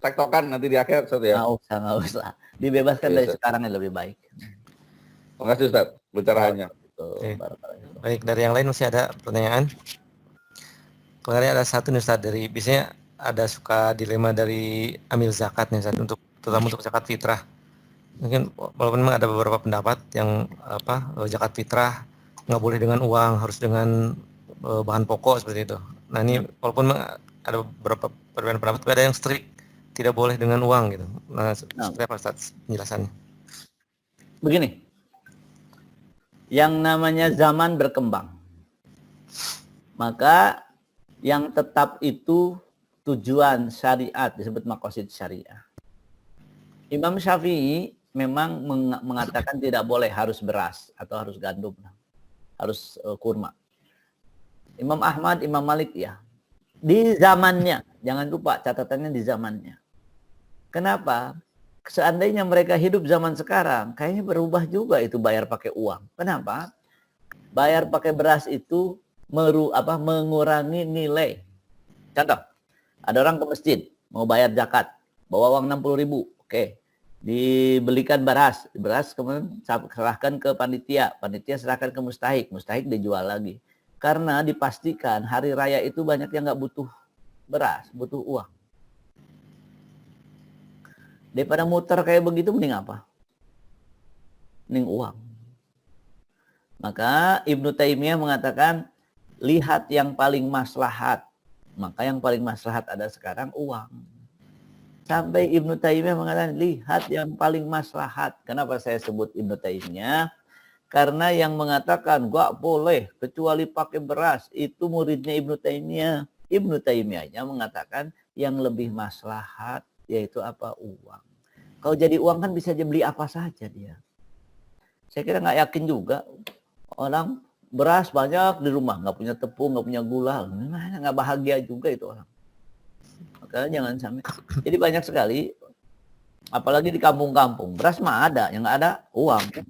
tektokan nanti di akhir Ustaz ya. Nggak usah. Dibebaskan Iya, dari Ustaz. sekarang yang lebih baik. Terima kasih Ustaz pencerahannya. Oke. Baik, dari yang lain masih ada pertanyaan? Kemarin ada satu nih Ustaz, dari biasanya ada suka dilema dari amil zakat nih Ustaz, terutama untuk zakat fitrah. Mungkin walaupun memang ada beberapa pendapat yang zakat fitrah nggak boleh dengan uang, harus dengan bahan pokok seperti itu. Nah ini walaupun ada beberapa perbedaan pendapat, tapi ada yang strict tidak boleh dengan uang gitu. Nah seperti apa Ustaz penjelasannya? Begini, yang namanya zaman berkembang, maka yang tetap itu tujuan syariat disebut maqasid syariah. Imam Syafi'i memang mengatakan tidak boleh harus beras atau harus gandum, harus kurma. Imam Ahmad, Imam Malik ya. Di zamannya, jangan lupa catatannya di zamannya. Kenapa? Seandainya mereka hidup zaman sekarang, kayaknya berubah juga itu bayar pakai uang. Kenapa? Bayar pakai beras itu mengurangi nilai. Contoh, ada orang ke masjid mau bayar zakat, bawa uang 60.000, oke, dibelikan beras kemudian serahkan ke panitia serahkan ke mustahik dijual lagi, karena dipastikan hari raya itu banyak yang nggak butuh beras, butuh uang. Daripada muter kayak begitu, mending apa? Mending uang. Maka Ibnu Taimiyah mengatakan lihat yang paling maslahat. Maka yang paling maslahat ada sekarang uang. Sampai Ibnu Taimiyah mengatakan lihat yang paling maslahat. Kenapa saya sebut Ibnu Taimiyah? Karena yang mengatakan gak boleh kecuali pakai beras itu muridnya Ibnu Taimiyah. Ibnu Taimiyahnya mengatakan yang lebih maslahat yaitu apa? Uang. Kalau jadi uang kan bisa beli apa saja dia. Saya kira nggak yakin juga orang beras banyak di rumah, nggak punya tepung, nggak punya gula, nggak bahagia juga itu orang. Maka jangan sampai. Jadi banyak sekali, apalagi di kampung-kampung, beras mah ada, yang nggak ada uang.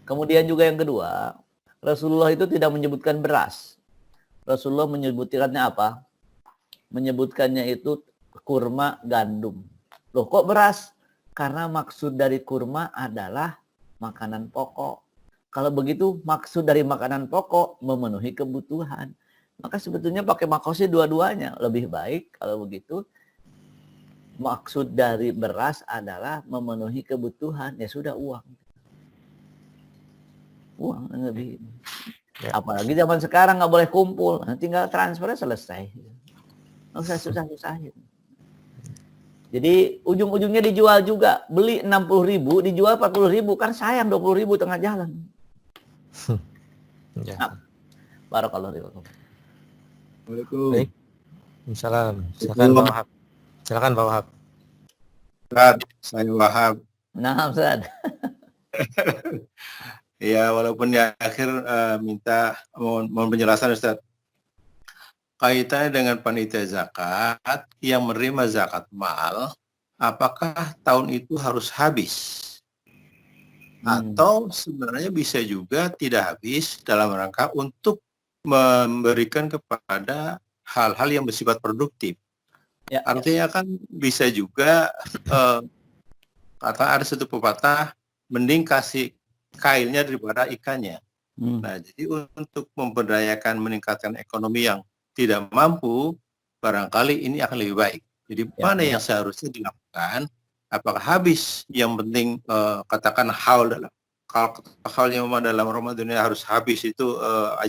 Kemudian juga yang kedua, Rasulullah itu tidak menyebutkan beras. Rasulullah menyebutkannya apa? Menyebutkannya itu kurma gandum. Loh kok beras? Karena maksud dari kurma adalah makanan pokok. Kalau begitu maksud dari makanan pokok memenuhi kebutuhan. Maka sebetulnya pakai makosid dua-duanya. Lebih baik kalau begitu. Maksud dari beras adalah memenuhi kebutuhan. Ya sudah uang. Uang lebih. Ya. Apalagi zaman sekarang nggak boleh kumpul. Nah, tinggal transfernya selesai. Nggak usah susah-susahin. Jadi ujung-ujungnya dijual juga. Beli 60.000 dijual 40.000. Kan sayang 20.000 tengah jalan. Ya. Nah, barakallahu. Baik. Salam. Silakan Pak Wahab. Silakan Pak Wahab. Ustaz, saya Wahab. Nah, Ustaz. Ya, walaupun di akhir minta mohon penjelasan Ustaz. Kaitannya dengan panitia zakat yang menerima zakat mal, apakah tahun itu harus habis? Atau sebenarnya bisa juga tidak habis dalam rangka untuk memberikan kepada hal-hal yang bersifat produktif. Ya, artinya kan bisa juga kata ada satu pepatah, mending kasih kailnya daripada ikannya. Nah, jadi untuk memberdayakan meningkatkan ekonomi yang tidak mampu, barangkali ini akan lebih baik. Jadi mana yang seharusnya dilakukan? Apakah habis? Yang penting katakan halnya dalam Ramadan ini harus habis itu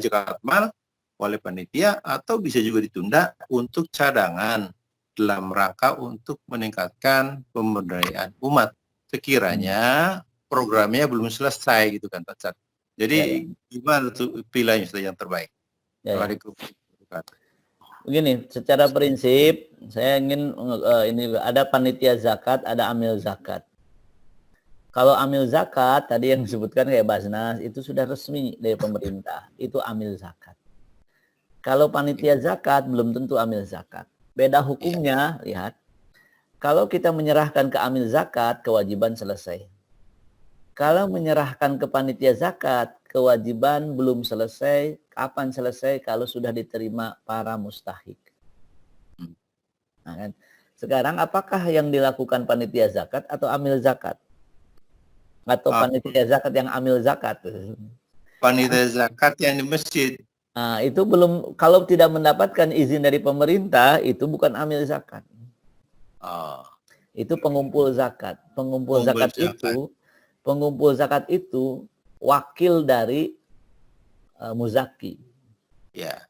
zakat mal oleh panitia, atau bisa juga ditunda untuk cadangan dalam rangka untuk meningkatkan pemberdayaan umat. Sekiranya programnya belum selesai gitu kan Pak Ustaz. Jadi gimana tuh pilihannya yang terbaik? Assalamualaikum. Begini, secara prinsip saya ingin ini ada panitia zakat, ada amil zakat. Kalau amil zakat tadi yang disebutkan kayak Basnas itu sudah resmi dari pemerintah, itu amil zakat. Kalau panitia zakat belum tentu amil zakat. Beda hukumnya, lihat. Kalau kita menyerahkan ke amil zakat, kewajiban selesai. Kalau menyerahkan ke panitia zakat, kewajiban belum selesai. Kapan selesai? Kalau sudah diterima para mustahik. Nah, kan? Sekarang apakah yang dilakukan panitia zakat atau amil zakat? Atau panitia zakat yang amil zakat? Panitia zakat yang di masjid. Nah, itu belum, kalau tidak mendapatkan izin dari pemerintah, itu bukan amil zakat. Itu pengumpul zakat. Pengumpul zakat itu wakil dari muzaki. Ya.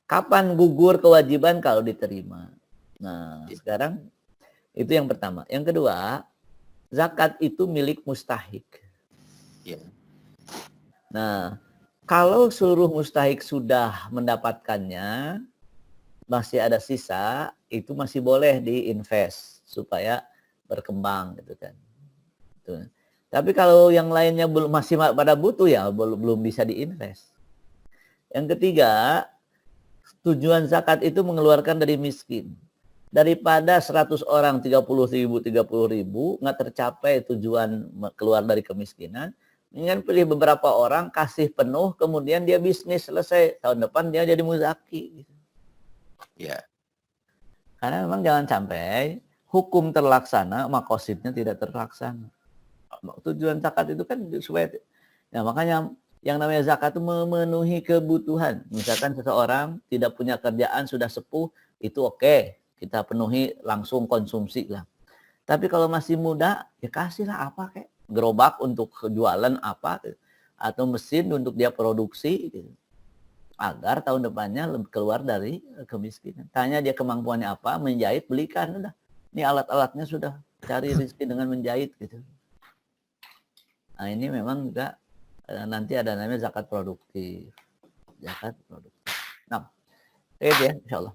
Kapan gugur kewajiban? Kalau diterima. Nah, sekarang itu yang pertama. Yang kedua, zakat itu milik mustahik. Ya. Nah, kalau seluruh mustahik sudah mendapatkannya, masih ada sisa, itu masih boleh diinvest supaya berkembang gitu kan. Gitu. Tapi kalau yang lainnya belum, masih pada butuh, ya belum bisa diinvest. Yang ketiga, tujuan zakat itu mengeluarkan dari miskin. Daripada 100 orang 30.000 nggak tercapai tujuan keluar dari kemiskinan, dengan pilih beberapa orang, kasih penuh, kemudian dia bisnis selesai. Tahun depan dia jadi muzaki. Gitu. Ya. Karena memang jangan sampai hukum terlaksana, makosidnya tidak terlaksana. Tujuan zakat itu kan supaya, ya makanya yang namanya zakat itu memenuhi kebutuhan. Misalkan seseorang tidak punya kerjaan, sudah sepuh, itu oke, kita penuhi langsung konsumsi lah. Tapi kalau masih muda, ya kasihlah apa kayak gerobak untuk jualan apa, atau mesin untuk dia produksi, gitu. Agar tahun depannya keluar dari kemiskinan. Tanya dia kemampuannya apa, menjahit, belikan, udah. Ini alat-alatnya sudah, cari rezeki dengan menjahit gitu. Nah, ini memang juga nanti ada namanya zakat produktif. Zakat produktif. Nah, itu ya, insya Allah.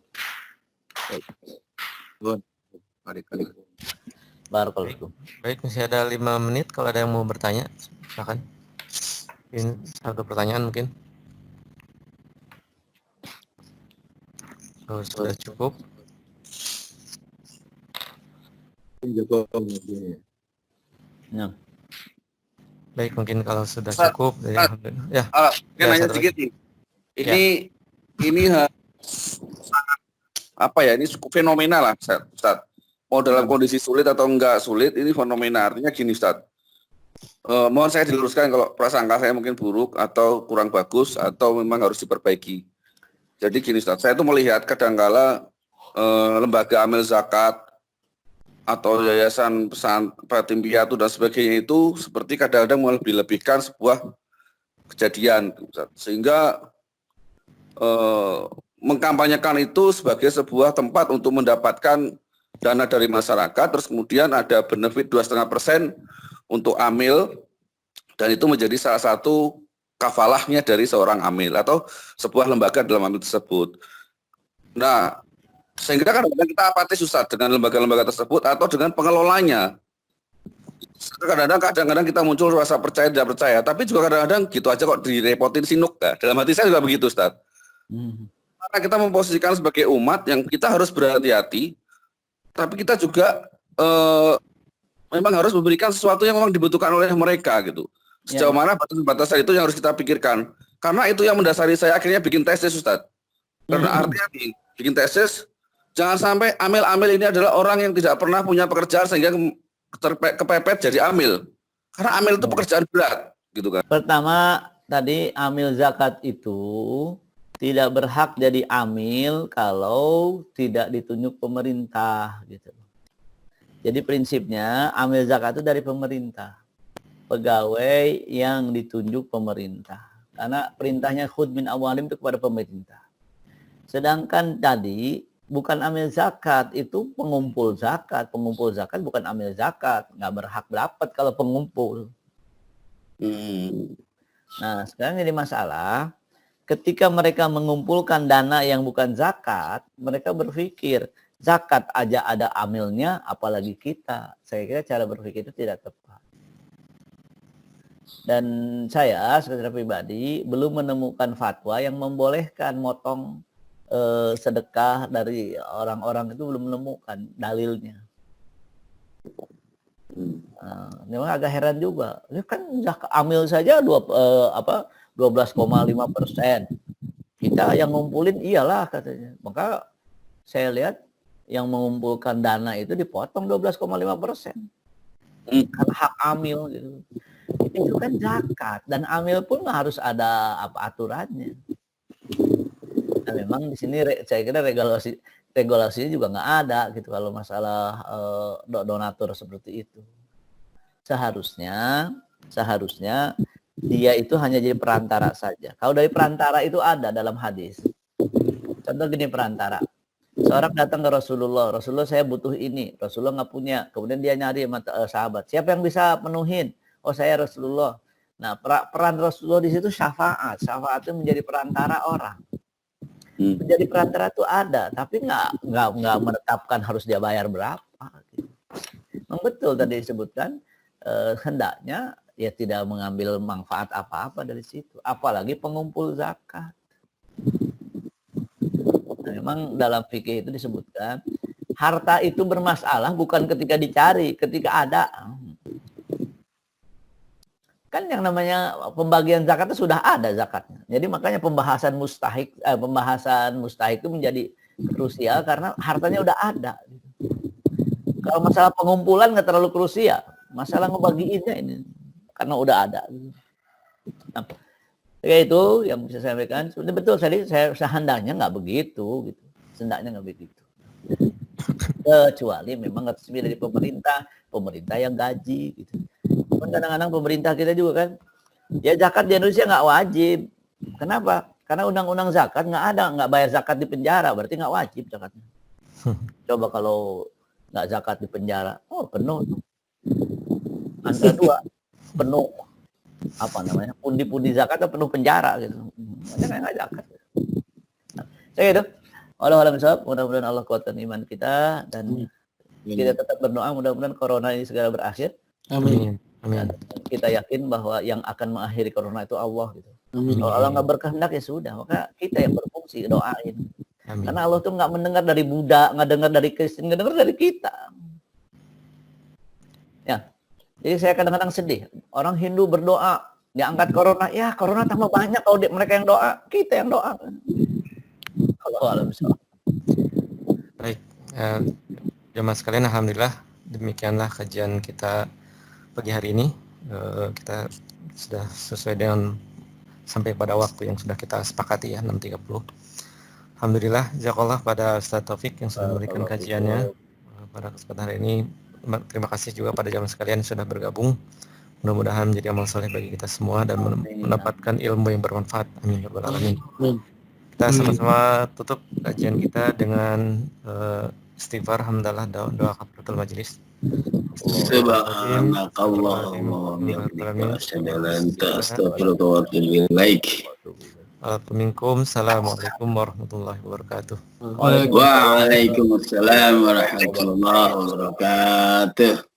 Barakallahu. Baik, masih ada 5 menit. Kalau ada yang mau bertanya, silakan. Ini satu pertanyaan mungkin. Oh, sudah cukup. Ya. Baik, mungkin kalau sudah cukup. Ya. Nanya sedikit nih. Ini apa ya? Ini cukup fenomenal lah, Ustaz. Mau dalam kondisi sulit atau enggak sulit, ini fenomena. Artinya gini, Ustaz. Mohon saya diluruskan kalau prasangka saya mungkin buruk atau kurang bagus atau memang harus diperbaiki. Jadi gini, Ustaz, saya itu melihat kadangkala lembaga amil zakat atau yayasan Fatim Piatu dan sebagainya itu seperti kadang-kadang melebih-lebihkan sebuah kejadian, Ustaz. Sehingga mengkampanyekan itu sebagai sebuah tempat untuk mendapatkan dana dari masyarakat, terus kemudian ada benefit 2,5% untuk amil, dan itu menjadi salah satu kafalahnya dari seorang amil atau sebuah lembaga dalam amil tersebut. Nah, sehingga kadang-kadang kita apatis, Ustaz, dengan lembaga-lembaga tersebut atau dengan pengelolanya. Kadang-kadang kita muncul rasa percaya tidak percaya, tapi juga kadang-kadang gitu aja kok direpotin sinuk. Nah, dalam hati saya juga begitu, Ustaz. Karena kita memposisikan sebagai umat yang kita harus berhati-hati, tapi kita juga memang harus memberikan sesuatu yang memang dibutuhkan oleh mereka gitu. Sejauh mana batas-batasan itu yang harus kita pikirkan. Karena itu yang mendasari saya akhirnya bikin tesis, Ustaz. Karena artinya bikin tesis, jangan sampai amil-amil ini adalah orang yang tidak pernah punya pekerjaan sehingga kepepet jadi amil. Karena amil itu pekerjaan berat, gitu kan. Pertama, tadi amil zakat itu tidak berhak jadi amil kalau tidak ditunjuk pemerintah, gitu. Jadi prinsipnya amil zakat itu dari pemerintah, pegawai yang ditunjuk pemerintah. Karena perintahnya khudh min amwalim itu kepada pemerintah. Sedangkan tadi bukan amil zakat, itu pengumpul zakat. Pengumpul zakat bukan amil zakat, nggak berhak dapat kalau pengumpul. Nah, sekarang jadi masalah, ketika mereka mengumpulkan dana yang bukan zakat, mereka berpikir zakat aja ada amilnya, apalagi kita. Saya kira cara berpikir itu tidak tepat. Dan saya secara pribadi belum menemukan fatwa yang membolehkan motong sedekah dari orang-orang, itu belum menemukan dalilnya. memang agak heran juga. Ini kan zakat amil saja 12,5%. Kita yang ngumpulin iyalah katanya. Maka saya lihat yang mengumpulkan dana itu dipotong 12,5%. Karena hak amil gitu. Itu kan zakat dan amil pun harus ada aturannya. Nah, memang di sini saya kira regulasinya juga nggak ada gitu kalau masalah donatur seperti itu. Seharusnya dia itu hanya jadi perantara saja. Kalau dari perantara itu ada dalam hadis. Contoh gini perantara. Seorang datang ke Rasulullah saya butuh ini, Rasulullah nggak punya. Kemudian dia nyari sahabat. Siapa yang bisa penuhin? Oh saya Rasulullah. Nah peran Rasulullah di situ syafaat. Syafaat itu menjadi perantara orang. Menjadi perantara itu ada, tapi nggak menetapkan harus dia bayar berapa. Gitu. Memang betul tadi disebutkan hendaknya ya tidak mengambil manfaat apa-apa dari situ, apalagi pengumpul zakat. Nah, memang dalam fikih itu disebutkan harta itu bermasalah bukan ketika dicari, ketika ada. Kan yang namanya pembagian zakat itu sudah ada zakatnya. Jadi makanya pembahasan mustahik itu menjadi krusial karena hartanya udah ada. Kalau masalah pengumpulan nggak terlalu krusial, masalah ngebagiinnya ini karena udah ada. Nah, kayak itu yang bisa saya sampaikan. Sebenarnya betul saya sehendaknya nggak begitu, gitu. Sehendaknya nggak begitu. Kecuali memang resmi dari pemerintah yang gaji, gitu. Kadang-kadang pemerintah kita juga kan, ya zakat di Indonesia nggak wajib. Kenapa? Karena undang-undang zakat nggak bayar zakat di penjara, berarti nggak wajib zakatnya. Coba kalau nggak zakat di penjara, penuh. Angka 2 penuh pundi-pundi zakat atau penuh penjara gitu. Ada nggak zakat? Nah, saya gitu. Mudah-mudahan Allah kuatkan iman kita dan kita tetap berdoa mudah-mudahan corona ini segera berakhir. Amin. Dan kita yakin bahwa yang akan mengakhiri corona itu Allah gitu. Kalau Allah nggak berkehendak ya sudah, maka kita yang berfungsi doain. Amin. Karena Allah tuh nggak mendengar dari Buddha, nggak dengar dari Kristen, nggak dengar dari kita. Ya, jadi saya kadang-kadang sedih. Orang Hindu berdoa, diangkat corona, ya corona tambah banyak kalau mereka yang doa, kita yang doa. Baik, jemaah sekalian, alhamdulillah demikianlah kajian kita pagi hari ini. Kita sudah sesuai dengan sampai pada waktu yang sudah kita sepakati ya, 6.30. Alhamdulillah, jazakallah pada Ustaz Taufik yang sudah memberikan kajiannya pada kesempatan hari ini. Terima kasih juga pada jamaah sekalian yang sudah bergabung. Mudah-mudahan menjadi amal soleh bagi kita semua dan mendapatkan ilmu yang bermanfaat. Amin ya rabbal alamin. Kita sama-sama tutup kajian kita dengan istighfar, hamdalah, doa kafaratul majelis. Subhanakallahumma wa bihamdika asyhadu an la ilaha illa anta astaghfiruka wa atubu ilaik. Assalamualaikum warahmatullahi wabarakatuh. Waalaikumsalam warahmatullahi wabarakatuh.